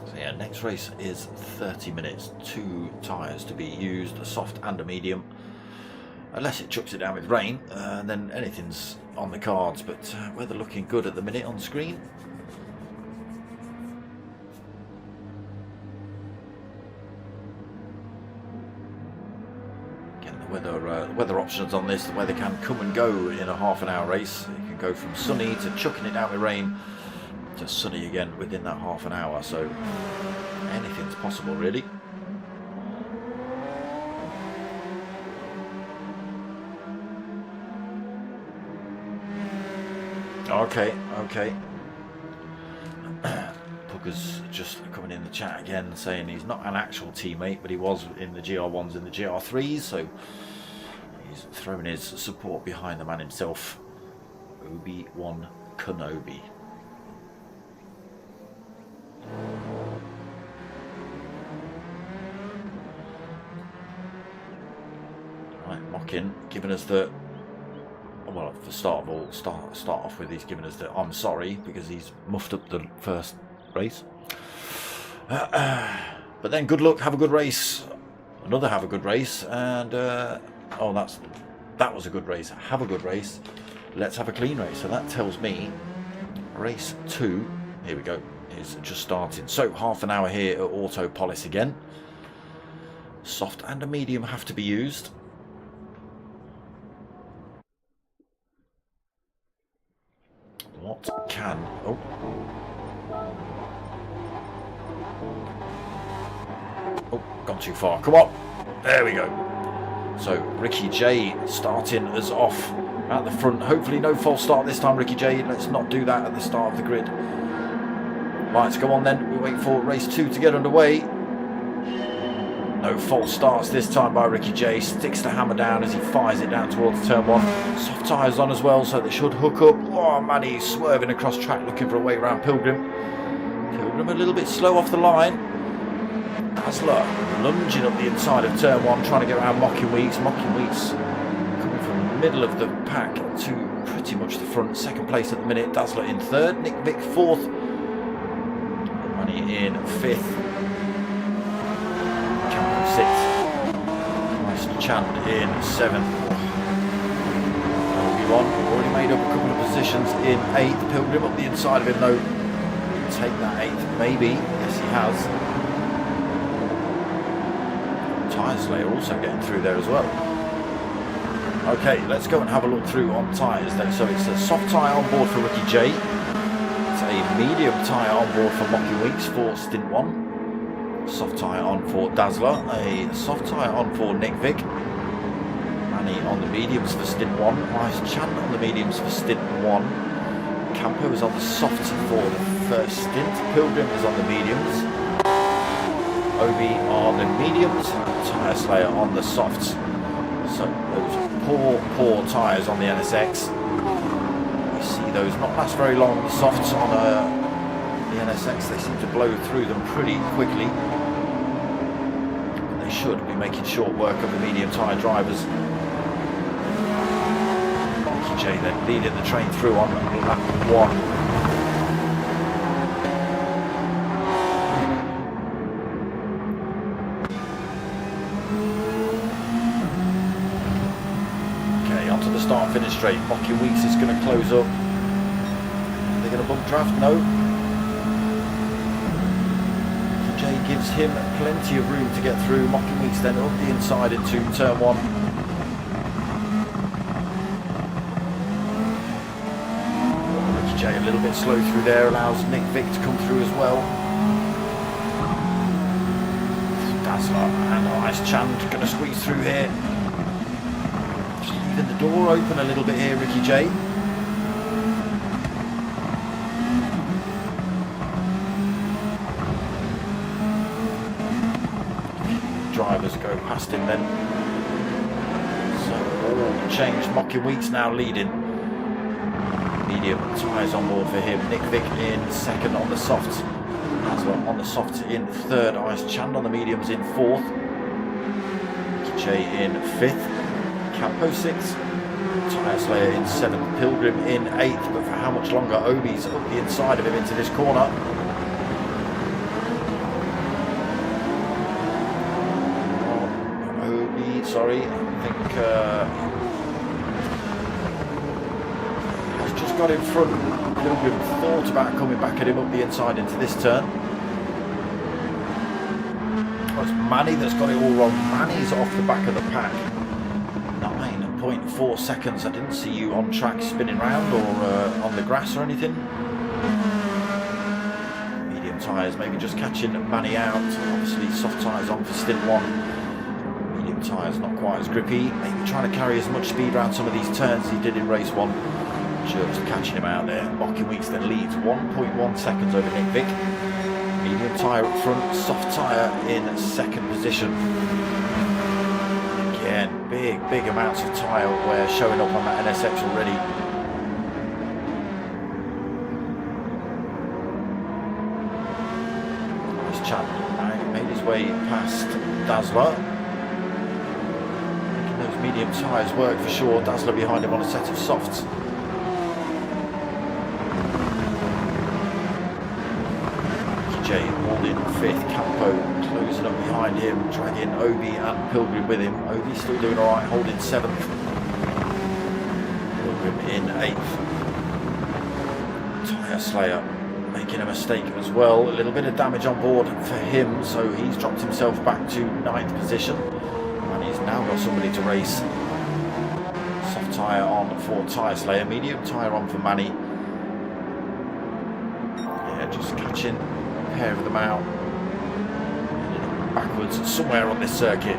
So yeah, next race is 30 minutes, 2 tyres to be used, a soft and a medium. Unless it chucks it down with rain, then anything's on the cards, but weather looking good at the minute on screen. Weather options on this, the weather can come and go in a half-an-hour race. You can go from sunny to chucking it down with rain to sunny again within that half an hour, so anything's possible really. Okay. Pugger's just coming in the chat again saying he's not an actual teammate, but he was in the GR1s and the GR3s, so he's throwing his support behind the man himself, Obi-Wan Kenobi. Right, Mocking giving us the, well, for start off with, he's giving us the I'm sorry because he's muffed up the first race. But then good luck, have a good race, another have a good race, and oh, that was a good race, have a good race, let's have a clean race. So that tells me race 2, here we go, is just starting. So half an hour here at Autopolis again. Soft and a medium have to be used. What can, oh, gone too far, come on, there we go. So Ricky J starting us off at the front. Hopefully no false start this time, Ricky J. Let's not do that at the start of the grid. Right, go on then, we wait for race 2 to get underway. No false starts this time by Ricky J. Sticks the hammer down as he fires it down towards turn 1. Soft tyres on as well, so they should hook up. Oh man, he's swerving across track looking for a way around Pilgrim. Pilgrim a little bit slow off the line. Hasler lunging up the inside of turn 1, trying to get around Mocking Weeks. Mocking Weeks coming from the middle of the pack to pretty much the front. Second place at the minute, Dazzler in third, Nick Vick fourth, Money in fifth, Campo sixth, Nice Chand in seventh. Obi-Wan already made up a couple of positions in eighth. Pilgrim up the inside of him though. Take that eighth, maybe. Yes, he has. Tyre Slayer also getting through there as well. Okay, let's go and have a look through on tyres then. So it's a soft tyre on board for Ricky J. It's a medium tyre on board for Mocky Weeks for stint 1. Soft tyre on for Dazzler. A soft tyre on for Nick Vick. Manny on the mediums for stint 1. Nice Chand on the mediums for stint 1. Campo is on the softs for the first stint. Pilgrim is on the mediums. Obi on the mediums. Tyre Slayer on the softs. So those poor tyres on the NSX. We see those not last very long. The softs on the NSX, they seem to blow through them pretty quickly. They should be making short work of the medium tyre drivers. Jay then leading the train through on lap 1. Okay, onto the start finish straight. Mocky Weeks is going to close up. Are they going to bump draft? No. Jay gives him plenty of room to get through. Mocky Weeks then up the inside into turn 1. A little bit slow through there, allows Nick Vick to come through as well. Dazzler and Ice Chand going to squeeze through here. Just leaving the door open a little bit here, Ricky J. Drivers go past him then. So all changed. Mocky Weeks now leading. Medium tyres on board for him. Nick Vick in second on the softs. Dazzler on the softs in third. Ice Chand on the mediums in fourth. J in fifth. Campo sixth. Tyre Slayer in seventh. Pilgrim in eighth. But for how much longer? Obi's up the inside of him into this corner. Obi, sorry, I think got in front. Pilgrim thought about coming back at him up the inside into this turn. Well, it's Manny that's got it all wrong. Manny's off the back of the pack. 9.4 seconds. I didn't see you on track spinning round or on the grass or anything. Medium tyres maybe just catching Manny out. Obviously soft tyres on for stint 1. Medium tyres not quite as grippy. Maybe trying to carry as much speed around some of these turns as he did in race 1. Just catching him out there. Mocky Weeks then leads 1.1 seconds over Nick Vick. Medium tyre up front, soft tyre in second position. Again, big amounts of tyre wear showing up on that NSX already. Nice Chand made his way past Dazzler. Making those medium tyres work for sure. Dazzler behind him on a set of softs. Jay all in fifth. Campo closing up behind him, dragging Obi and Pilgrim with him. Obi still doing alright, holding seventh. Pilgrim in eighth. Tyre Slayer making a mistake as well. A little bit of damage on board for him, so he's dropped himself back to ninth position. And he's now got somebody to race. Soft tyre on for Tyre Slayer, medium tyre on for Manny. Yeah, just catching pair of them out backwards somewhere on this circuit.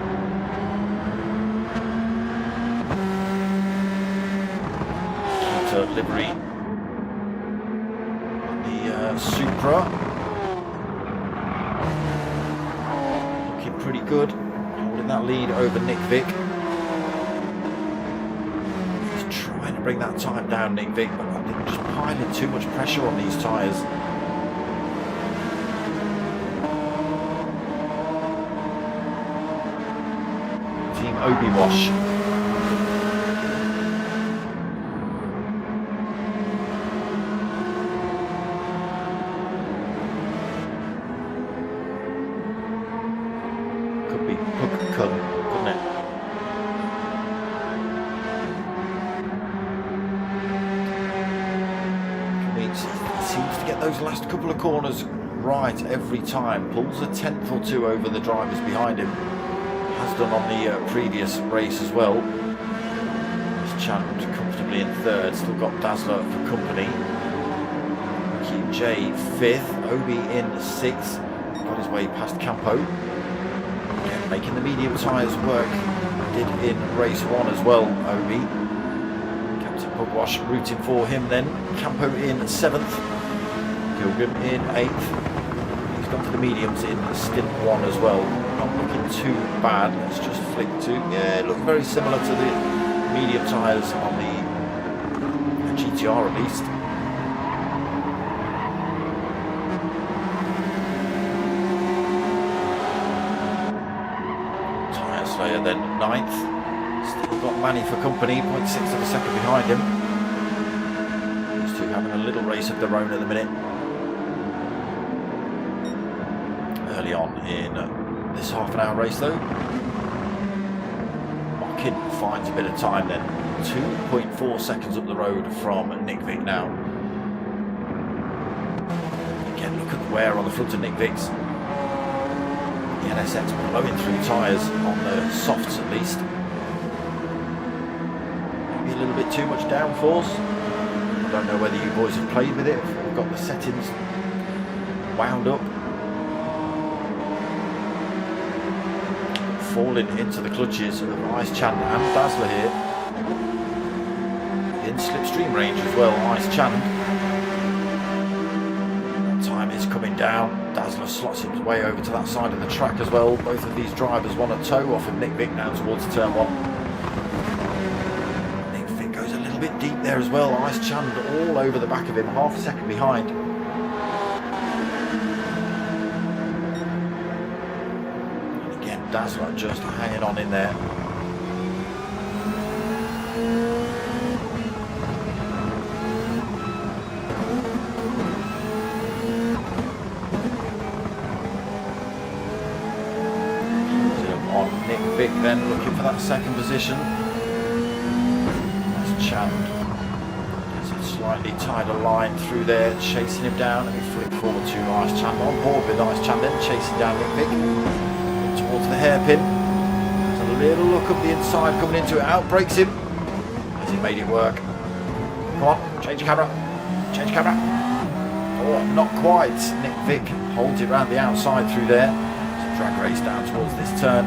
Into livery the Supra, looking pretty good, holding that lead over Nick Vick. He's trying to bring that time down, Nick Vick, but I think just piling too much pressure on these tyres. Obi Wash. seems to get those last couple of corners right every time. Pulls a tenth or two over the drivers behind him. Has done on the previous race as well. He's champed comfortably in third. Still got Dazzler for company. QJ fifth. Obi in sixth. Got his way past Campo. Again, making the medium tyres work. Did in race one as well, Obi. Captain Pugwash rooting for him then. Campo in seventh. Pilgrim in eighth. He's gone for the mediums in stint one as well. Not looking too bad. Let's just flick to, yeah, it looked very similar to the medium tyres on the GTR at least. Tyre Slayer then ninth. Still got Manny for company, 0.6 of a second behind him. These two having a little race of their own at the minute. Early on in this half an hour race though. Mockin finds a bit of time then. 2.4 seconds up the road from Nick Vick now. Again, look at the wear on the front of Nick Vick's. The NSX blowing through tyres on the softs at least. Maybe a little bit too much downforce. I don't know whether you boys have played with it, if we've got the settings wound up. Falling into the clutches of Ice Chand and Dazzler here. In slipstream range as well, Ice Chand. Time is coming down. Dazzler slots his way over to that side of the track as well. Both of these drivers want a toe off of Nick Vick now towards turn one. Nick Vick goes a little bit deep there as well. Ice Chand all over the back of him, half a second behind. Dazzler just hanging on in there. On Nick Vick then, looking for that second position. That's Chand. Gets a slightly tighter line through there, chasing him down. Let me flip forward to Ice Chand. On board with Ice Chand then, chasing down Nick Vick. Towards the hairpin. There's a little look up the inside coming into it. Outbreaks him. Has he made it work? Come on, change camera. Change camera. Oh, not quite. Nick Vick holds it round the outside through there. It's a drag race down towards this turn.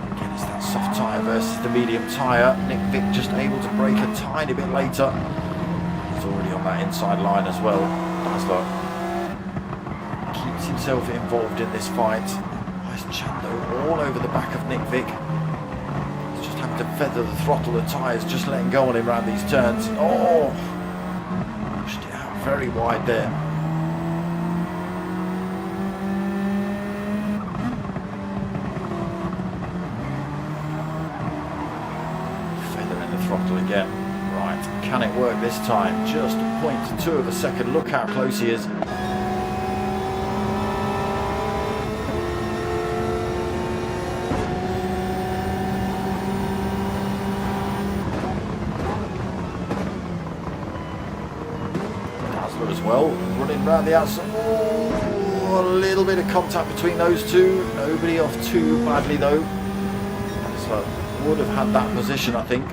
Again, it's that soft tyre versus the medium tyre. Nick Vick just able to brake a tiny bit later. He's already on that inside line as well. Dazzler himself involved in this fight. Ice Chando all over the back of Nick Vick. He's just having to feather the throttle, the tyres just letting go on him around these turns. Oh, pushed it out very wide there. Feathering the throttle again. Right, can it work this time? Just 0.2 of a second. Look how close he is. As well, running round the outside. Oh, a little bit of contact between those two. Nobody off too badly though. So would have had that position, I think.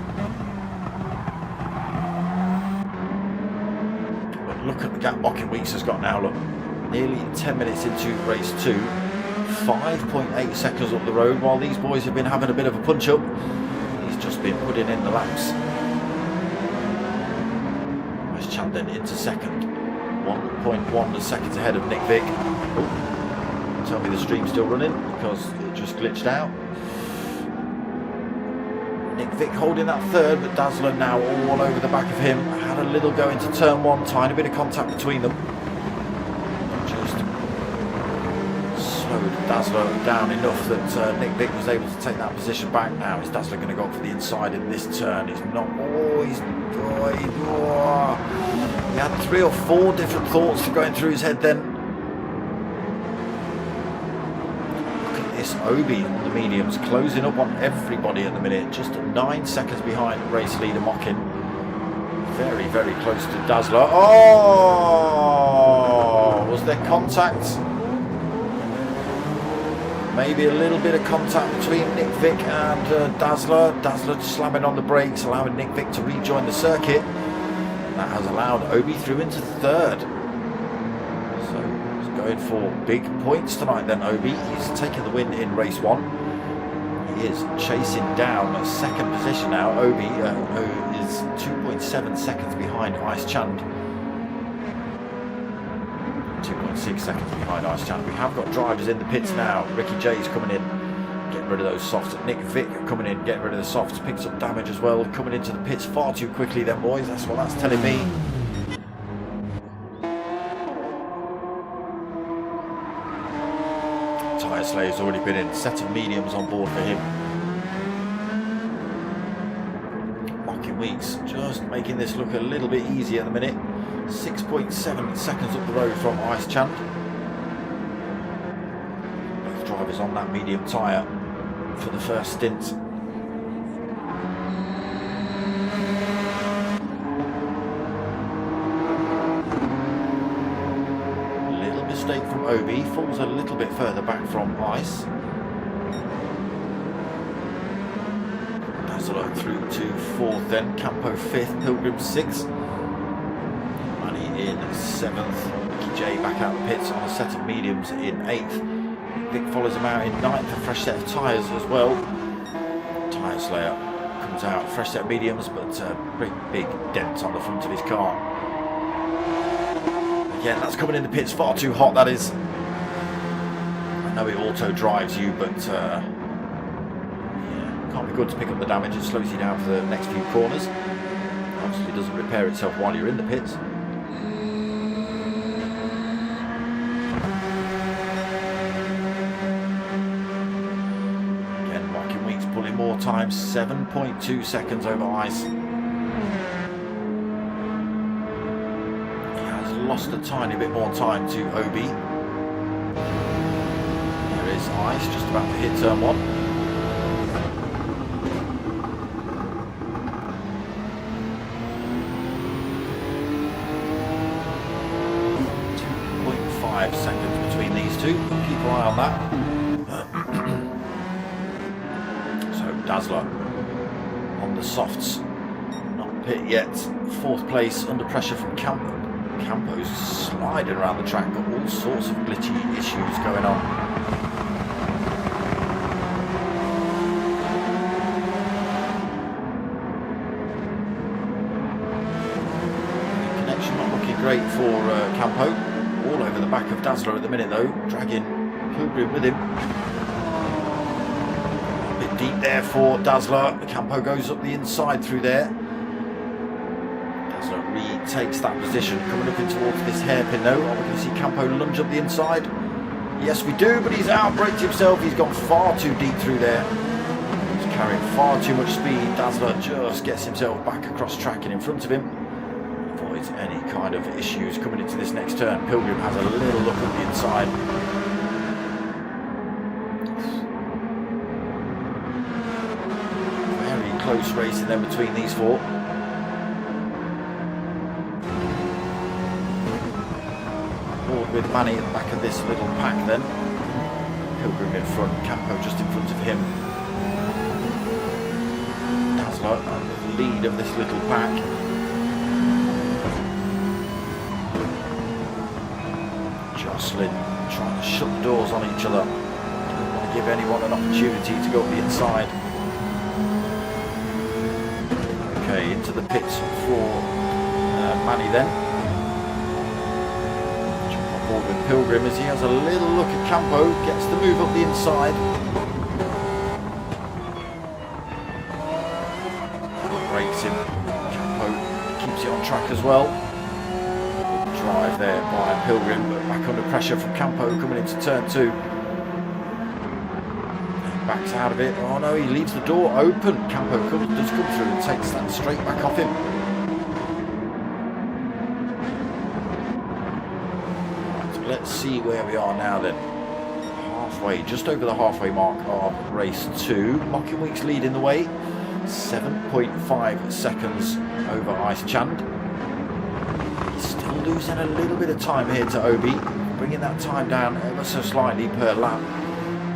But look at the gap Mockin Weeks has got now. Look, nearly 10 minutes into race 2, 5.8 seconds up the road. While these boys have been having a bit of a punch up, he's just been putting in the laps. Where's Chandon into second? 1.1 seconds ahead of Nick Vick. Oh, tell me the stream's still running because it just glitched out. Nick Vick holding that third, but Dazzler now all over the back of him. Had a little go into turn one, tiny bit of contact between them. Just slowed Dazzler down enough that Nick Vick was able to take that position back. Now is Dazzler going to go up for the inside in this turn? He's not. He had 3 or 4 different thoughts going through his head then. Look at this Obi on the mediums, closing up on everybody at the minute. Just 9 seconds behind race leader Mockin. Very, very close to Dazzler. Oh! Was there contact? Maybe a little bit of contact between Nick Vick and Dazzler. Dazzler slamming on the brakes, allowing Nick Vick to rejoin the circuit. That has allowed Obi through into third. So he's going for big points tonight then, Obi. He's taken the win in race 1. He is chasing down second position now. Obi, who is 2.7 seconds behind Ice Chand. 2.6 seconds behind Ice Chand. We have got drivers in the pits now. Ricky J's coming in, getting rid of those softs. Nick Vick coming in, getting rid of the softs. Picks up damage as well. Coming into the pits far too quickly then, boys. That's what that's telling me. Tyre Slayer's already been in. Set of mediums on board for him. Mocking Weeks just making this look a little bit easier at the minute. 6.7 seconds up the road from Ice Chand. Both drivers on that medium tyre for the first stint. Little mistake from Obi, falls a little bit further back from Ice. Dazzler through to 4th then, Campo 5th, Pilgrim 6th. In 7th, Ricky J back out the pits on a set of mediums in 8th. Vic follows him out in 9th, a fresh set of tyres as well. Tyre Slayer comes out, fresh set of mediums, but big dent on the front of his car. Again, that's coming in the pits far too hot, that is. I know it auto drives you, but yeah, can't be good to pick up the damage. It slows you down for the next few corners. Obviously doesn't repair itself while you're in the pits. More time, 7.2 seconds over Ice. He has lost a tiny bit more time to Obi. There is Ice just about to hit turn 1. Seconds between these two. Keep an eye on that. So Dazzler on the softs, not pit yet. 4th place under pressure from Campo. Campo's sliding around the track, got all sorts of glitchy issues going on. Connection not looking great for Campo. All over the back of Dazzler at the minute though, dragging Pilgrim with him. A bit deep there for Dazzler. Campo goes up the inside through there. Dazzler retakes that position, coming up in towards this hairpin though. Are we going to see Campo lunge up the inside? Yes we do, but he's outbraked himself. He's gone far too deep through there. He's carrying far too much speed. Dazzler just gets himself back across track and in front of him. Avoids any kind of issues coming into this next turn. Pilgrim has a little look at the inside. Very close racing then between these four. Board with Manny at the back of this little pack then. Pilgrim in front, Campo just in front of him. Dazzler at the lead of this little pack. Jocelyn trying to shut the doors on each other. Don't want to give anyone an opportunity to go up the inside. Okay, into the pits for Manny then. Jump on board with Pilgrim as he has a little look at Campo, gets the move up the inside. Breaks him. Campo keeps it on track as well. Drive there by Pilgrim, but back under pressure from Campo coming into turn 2. Backs out of it. Oh no, he leaves the door open. Campo does come through and takes that straight back off him. Right, let's see where we are now then. Halfway, just over the halfway mark of race 2. Mocking Weeks leading the way. 7.5 seconds over Ice Chand. losing a little bit of time here to Obi, bringing that time down ever so slightly per lap.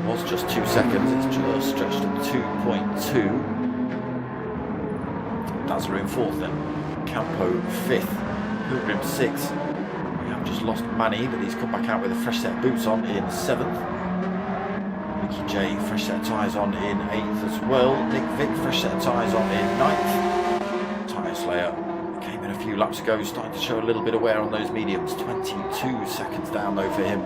It was just 2 seconds, it's just stretched to 2.2. Dazzler in 4th then, Campo 5th, Pilgrim 6th. We have just lost Manny, but he's come back out with a fresh set of boots on in 7th. Ricky J, fresh set of tyres on in 8th as well. Nick Vick, fresh set of tyres on in 9th. Tyre Slayer came in a few laps ago, starting to show a little bit of wear on those mediums. 22 seconds down though for him.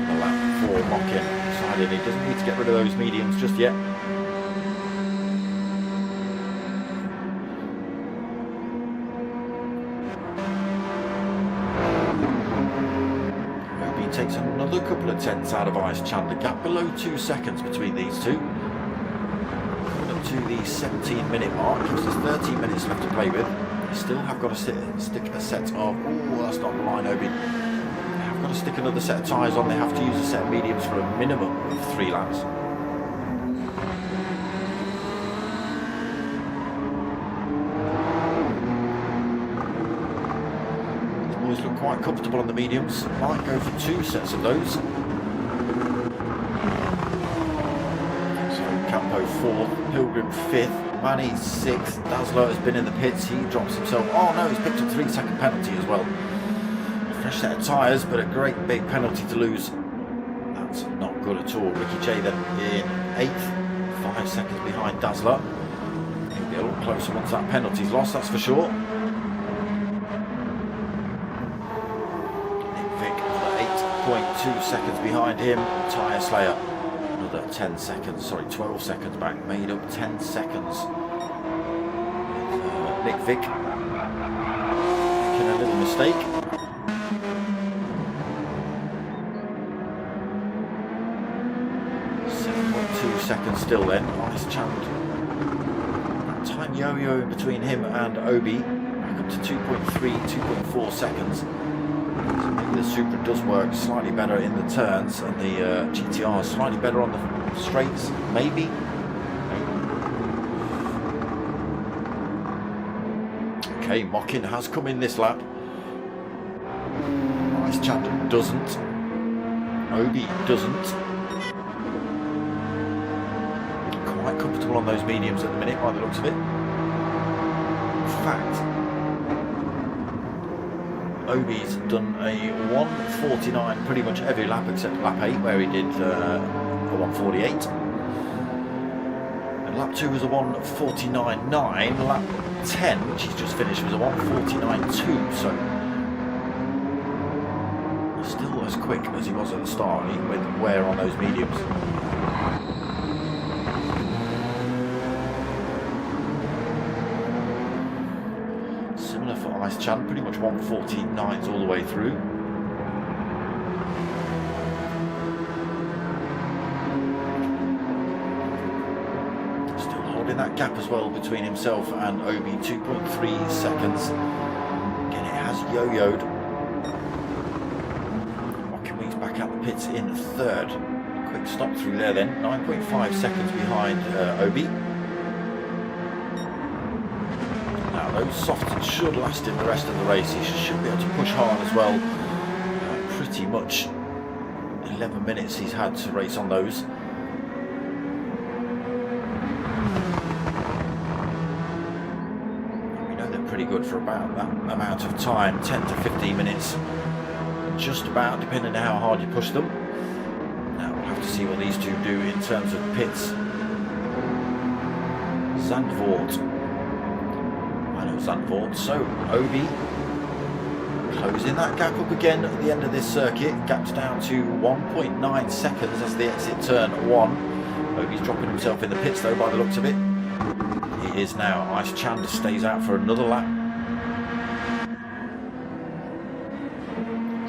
Another lap for Mockin. Decided he doesn't need to get rid of those mediums just yet. Takes another couple of tenths out of Ice Chan. The gap below 2 seconds between these two. Coming up to the 17-minute mark, gives us 13 minutes left to play with. They still have got to stick a set of... Oh, that's not the line, Obi. They have got to stick another set of tyres on. They have to use a set of mediums for a minimum of 3 laps. Look quite comfortable on the mediums. Might go for 2 sets of those. So Campo 4th, Pilgrim 5th, Manny 6th. Dazzler has been in the pits. He drops himself. Oh no, he's picked up a 3-second penalty as well. A fresh set of tyres, but a great big penalty to lose. That's not good at all. Ricky J then in 8th, 5 seconds behind Dazzler. He'll be a lot closer once that penalty's lost, that's for sure. 0.2 seconds behind him. Tyre Slayer another 10 seconds, sorry, 12 seconds back, made up 10 seconds with Nick Vick making a little mistake. Seconds still then. Ice Chand. That time yo-yo in between him and Obi, back up to 2.3, 2.4 seconds. So maybe the Supra does work slightly better in the turns, and the GTR is slightly better on the straights, maybe. Okay, Mockin has come in this lap. Ice Chand doesn't. Obi doesn't. Quite comfortable on those mediums at the minute by the looks of it. In fact, Obi's done a 1:49 pretty much every lap except lap 8 where he did a 1:48. And lap 2 was a 1:49.9. Lap 10, which he's just finished, was a 1:49.2. So still as quick as he was at the start, even with wear on those mediums. Ice Chand, pretty much 1:49s all the way through. Still holding that gap as well between himself and Obi, 2.3 seconds. Again, it has yo-yoed. Mockin Wings back out the pits in third. Quick stop through there then, 9.5 seconds behind Obi. Those softs should last in the rest of the race. He should be able to push hard as well. Pretty much 11 minutes he's had to race on those. We know they're pretty good for about that amount of time, 10 to 15 minutes. Just about, depending on how hard you push them. Now we'll have to see what these two do in terms of pits. Zandvoort. So Obi closing that gap up again at the end of this circuit. Gap's down to 1.9 seconds as the exit turn 1. Obi's dropping himself in the pits though by the looks of it. He is now. Ice Chand stays out for another lap.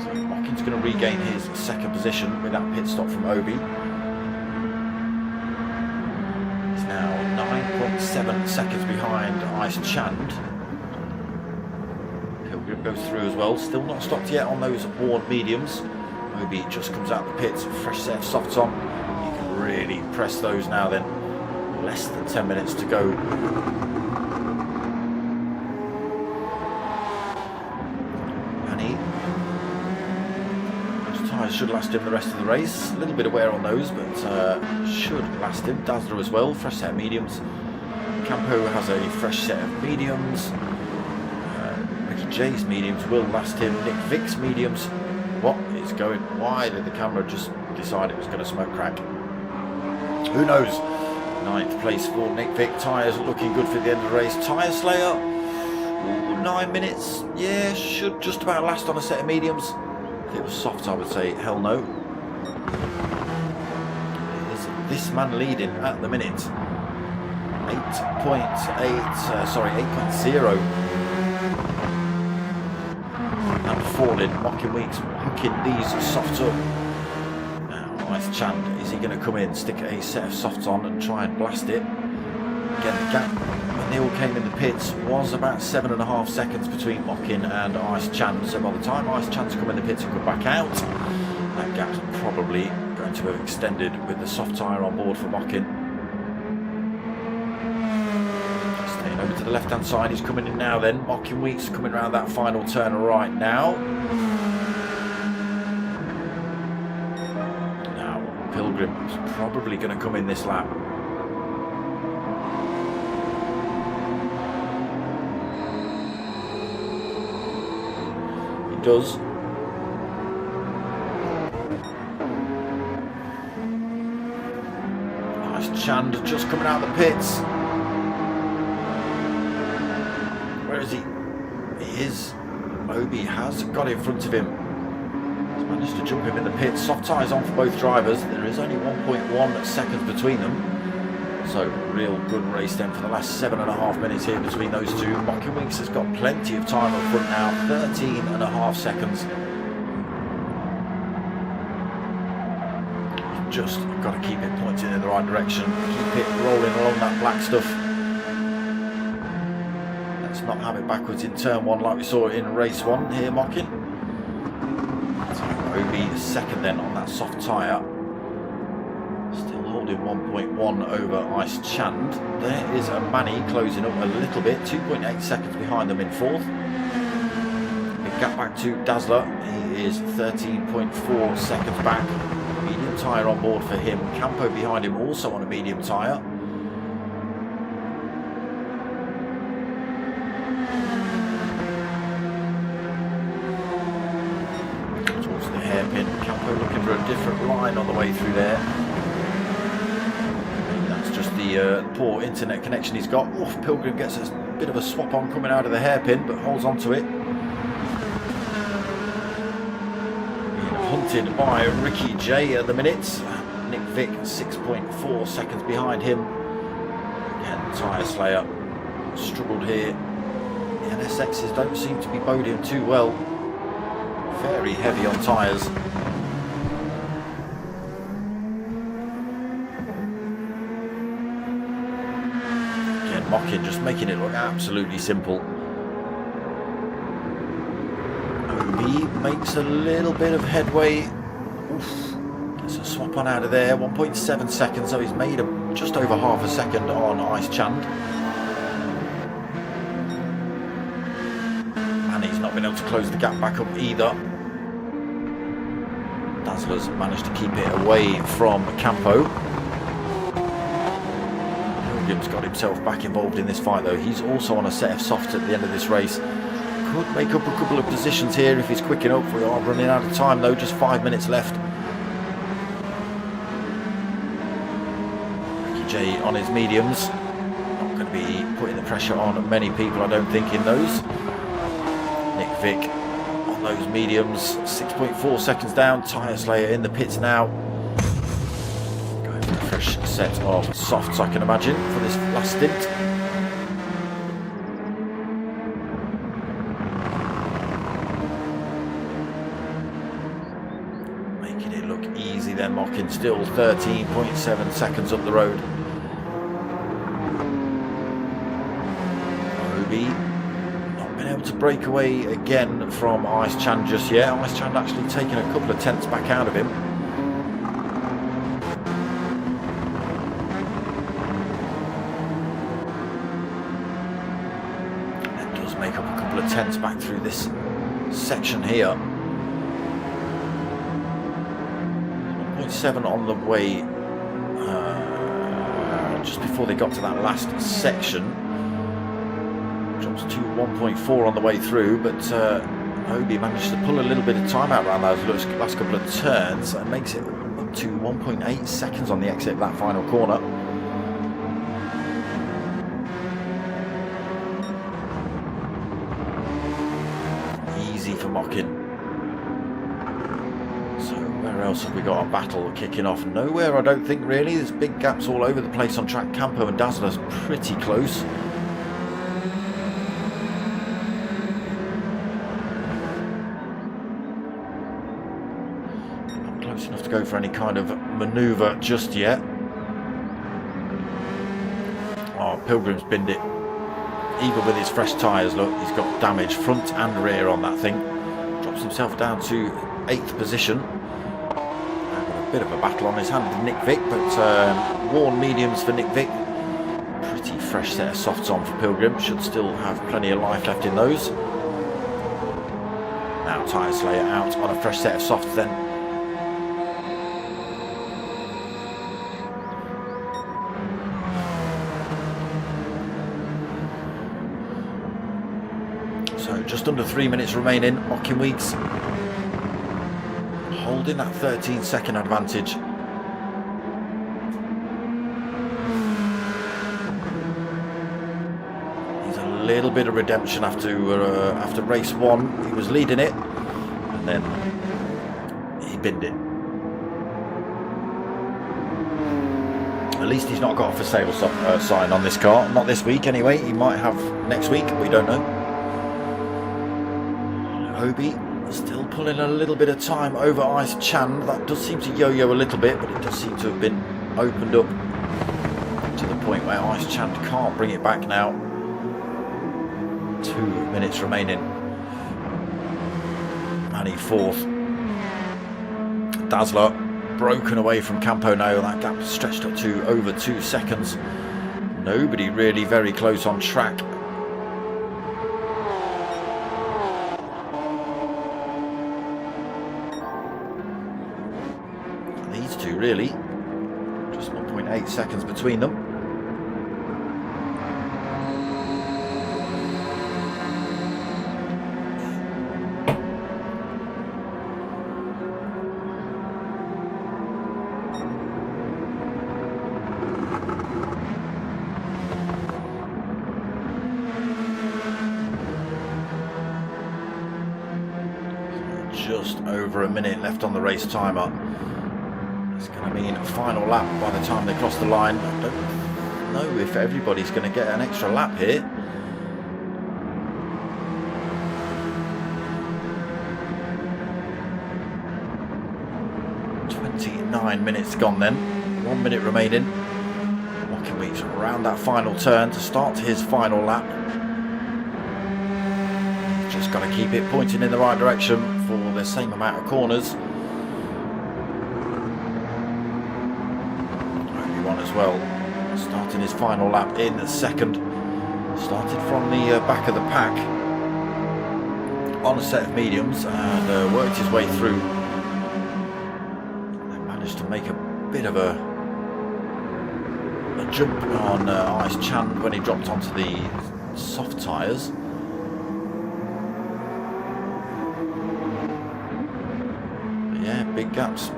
So Mockin's going to regain his second position with that pit stop from Obi. He's now 9.7 seconds behind Ice Chand. Goes through as well, still not stopped yet on those worn mediums. Obi just comes out the pits, fresh set of softs on. You can really press those now then. less than 10 minutes to go. Tyres should last him the rest of the race. A little bit of wear on those, but should last him. Dazzler as well, fresh set of mediums. Campo has a fresh set of mediums. Ricky J's mediums will last him. Nick Vic's mediums. What is going? Why did the camera just decide it was going to smoke crack? Who knows? 9th place for Nick Vic. Tyres looking good for the end of the race. Tyre Slayer, ooh, 9 minutes. Yeah, should just about last on a set of mediums. If it was soft, I would say hell no. Is this man leading at the minute? 8.0 and falling. Mocking Weeks hooking these softs up. Now Ice Chand, is he going to come in, stick a set of softs on and try and blast it? Again, the gap when they all came in the pits was about 7.5 seconds between Mocking and Ice Chand. So by the time Ice Chand's come in the pits and come back out, that gap's probably going to have extended with the soft tyre on board for Mocking. Staying over to the left hand side, he's coming in now then. Mocking Weeks coming around that final turn right now. Now Pilgrim's probably going to come in this lap. Does. Nice Chand just coming out of the pits. Where is he? He is. Moby has got in front of him. He's managed to jump him in the pits. Soft tyres on for both drivers. There is only 1.1 seconds between them. So real good race then for the last 7.5 minutes here between those two. Mocking Weeks has got plenty of time up front now, 13.5 seconds. You've just got to keep it pointed in the right direction, keep it rolling along that black stuff. Let's not have it backwards in turn 1 like we saw in race 1 here, Mocking. So Obi second then on that soft tyre. Holding 1.1 over Ice Chand. There is a Manny closing up a little bit, 2.8 seconds behind them in 4th. Big gap back to Dazzler. He is 13.4 seconds back. Medium tyre on board for him. Campo behind him also on a medium tyre. Towards the hairpin. Campo looking for a different line on the way through there. The poor internet connection he's got. Oof, Pilgrim gets a bit of a swap on coming out of the hairpin, but holds on to it. Being hunted by Ricky J at the minute. Nick Vic 6.4 seconds behind him. Again, Tyre Slayer struggled here. The NSXs don't seem to be boding too well. Very heavy on tyres. Mocking just making it look absolutely simple. Obi makes a little bit of headway. Oof. Gets a swap on out of there. 1.7 seconds, so he's made just over half a second on Ice Chand. And he's not been able to close the gap back up either. Dazzler's managed to keep it away from Campo. Pilgrim's got himself back involved in this fight though. He's also on a set of softs at the end of this race. Could make up a couple of positions here if he's quick enough. We are running out of time though, just 5 minutes left. Ricky J on his mediums. Not going to be putting the pressure on many people, I don't think, in those. Nick Vic on those mediums. 6.4 seconds down. Tyre Slayer in the pits now. Set of softs, I can imagine, for this last stint. Making it look easy then, Mocking still 13.7 seconds up the road. Obi not been able to break away again from Ice Chand just yet. Ice Chand actually taking a couple of tenths back out of him. make up a couple of tenths back through this section here. 1.7 on the way, just before they got to that last section. Drops to 1.4 on the way through, but Obi managed to pull a little bit of time out around those last couple of turns and makes it up to 1.8 seconds on the exit of that final corner. Easy for Mockin. So where else have we got a battle kicking off? Nowhere, I don't think, really. There's big gaps all over the place on track. Campo and Dazzler's pretty close. Enough to go for any kind of manoeuvre just yet. Oh, Pilgrim's binned it. Even with his fresh tyres, look, he's got damage front and rear on that thing. Drops himself down to 8th position. A bit of a battle on his hand with Nick Vick, but worn mediums for Nick Vick. Pretty fresh set of softs on for Pilgrim. Should still have plenty of life left in those. Now Tyre Slayer out on a fresh set of softs then. So just under 3 minutes remaining. Mockin Weeks holding that 13-second advantage. He's a little bit of redemption after race 1. He was leading it, and then he binned it. At least he's not got a for sale sign on this car. Not this week anyway. He might have next week. We don't know. Obi still pulling a little bit of time over Ice Chan. That does seem to yo-yo a little bit, but it does seem to have been opened up to the point where Ice Chan can't bring it back now. 2 minutes remaining. Manny 4th. Dazzler broken away from Campo now. That gap stretched up to over 2 seconds. Nobody really very close on track. These two really, just 1.8 seconds between them. Just over a minute left on the race timer. It's going to mean a final lap by the time they cross the line. I don't know if everybody's going to get an extra lap here. Minutes gone then. 1 minute remaining. Mockin Weeks around that final turn to start his final lap. Just got to keep it pointing in the right direction for the same amount of corners. Obi-Wan as well, starting his final lap in the second. Started from the back of the pack on a set of mediums and worked his way through. To make a bit of a jump on Ice Chan when he dropped onto the soft tyres. Yeah, big gaps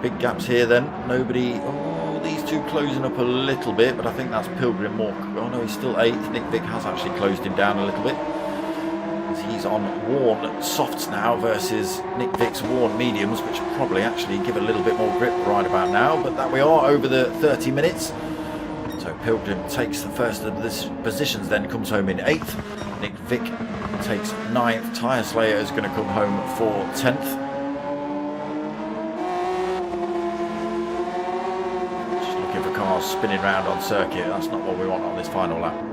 here then. Nobody. Oh, these two closing up a little bit, but I think that's Pilgrim more. Oh no, he's still 8th. Nick Vick has actually closed him down a little bit. He's on worn softs now versus Nick Vick's worn mediums, which probably actually give a little bit more grip right about now. But that we are over the 30 minutes. So Pilgrim takes the first of the positions, then comes home in 8th. Nick Vick takes 9th. Tyre Slayer is going to come home for 10th. Just looking for cars spinning around on circuit. That's not what we want on this final lap.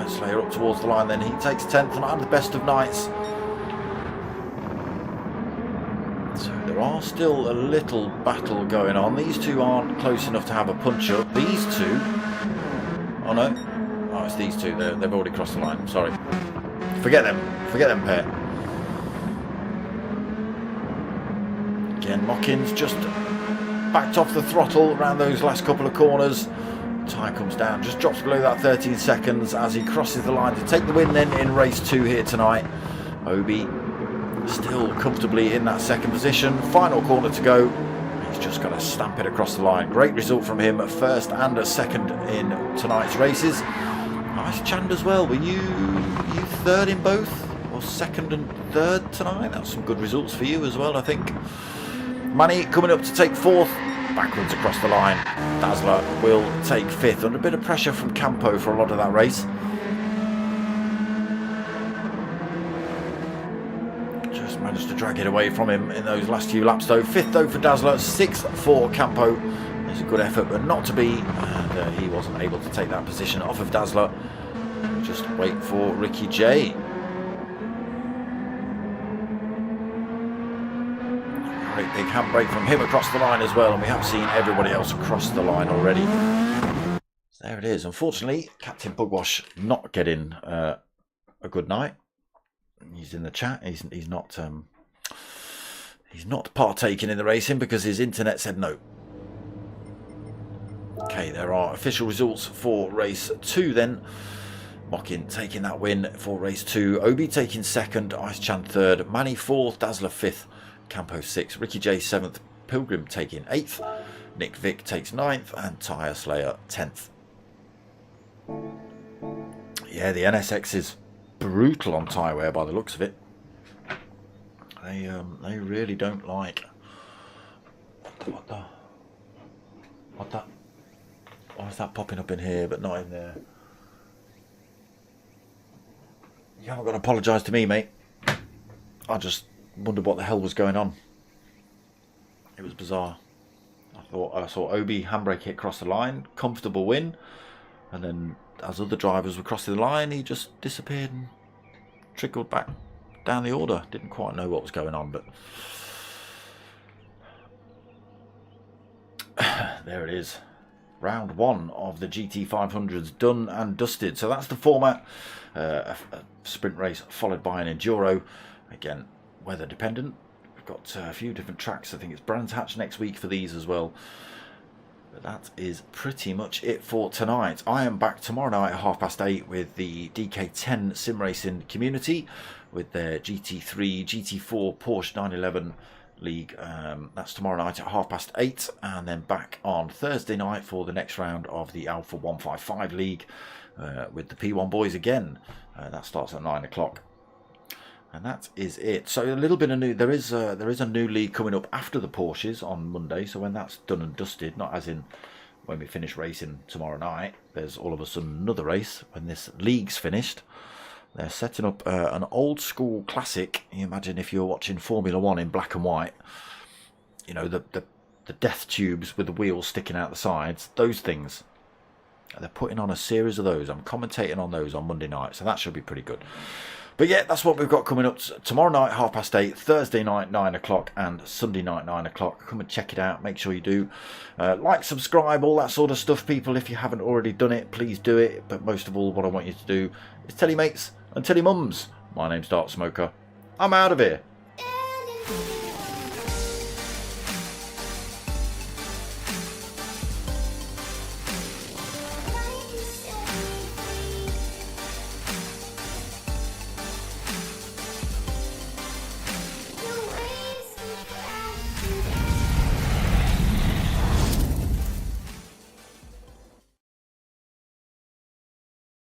Slayer up towards the line, then he takes 10th and not the best of nights. So they're there are still a little battle going on. These two aren't close enough to have a punch-up. These two... Oh, no. Oh, it's these two. They've already crossed the line. Sorry. Forget them. Forget them pair. Again, Mockins just backed off the throttle around those last couple of corners. Tyre comes down, just drops below that 13 seconds as he crosses the line to take the win then in race 2 here tonight. Obi still comfortably in that second position. Final corner to go. He's just got to stamp it across the line. Great result from him at first and at second in tonight's races. Nice Chand as well. Were you third in both? Or second and third tonight? That's some good results for you as well, I think. Manny coming up to take fourth. Backwards across the line. Dazzler will take fifth. Under a bit of pressure from Campo for a lot of that race. Just managed to drag it away from him in those last few laps though. Fifth though for Dazzler. Sixth for Campo. It's a good effort but not to be. And he wasn't able to take that position off of Dazzler. Just wait for Ricky J. Great big handbrake from him across the line as well, and we have seen everybody else across the line already. So there it is. Unfortunately, Captain Bugwash not getting a good night. He's in the chat. He's not partaking in the racing because his internet said no. Okay, there are official results for race 2 then. Mockin taking that win for race 2. Obi taking second. Ice Chan third. Manny fourth. Dazzler fifth. Campo 6th, Ricky J 7th, Pilgrim taking 8th, Nick Vick takes 9th, and Tyre Slayer 10th. Yeah, the NSX is brutal on tyre wear by the looks of it. They really don't like... What that? Why is that popping up in here but not in there? You haven't got to apologise to me, mate. I just... wondered what the hell was going on. It was bizarre. I saw Obi handbrake hit across the line, comfortable win, and then as other drivers were crossing the line, he just disappeared and trickled back down the order. Didn't quite know what was going on, but there it is. Round 1 of the GT500's done and dusted. So that's the format. A sprint race followed by an enduro. Again, weather dependent. We've got a few different tracks. I think it's Brands Hatch next week for these as well. But that is pretty much it for tonight. I am back tomorrow night at 8:30 with the DK10 sim racing community with their GT3, GT4, Porsche 911 league. That's tomorrow night at 8:30, and then back on Thursday night for the next round of the Alpha 155 league with the P1 boys again. That starts at 9 o'clock. And that is it. So a little bit of new. There is a new league coming up after the Porsches on Monday. So when that's done and dusted, not as in when we finish racing tomorrow night, there's all of a sudden another race when this league's finished. They're setting up an old school classic. You imagine if you're watching Formula 1 in black and white. You know, the death tubes with the wheels sticking out the sides. Those things. They're putting on a series of those. I'm commentating on those on Monday night, so that should be pretty good. But yeah, that's what we've got coming up tomorrow night, 8:30, Thursday night, 9 o'clock, and Sunday night, 9 o'clock. Come and check it out. Make sure you do. Like, subscribe, all that sort of stuff, people. If you haven't already done it, please do it. But most of all, what I want you to do is tell your mates and tell your mums. My name's Dark Smoker. I'm out of here.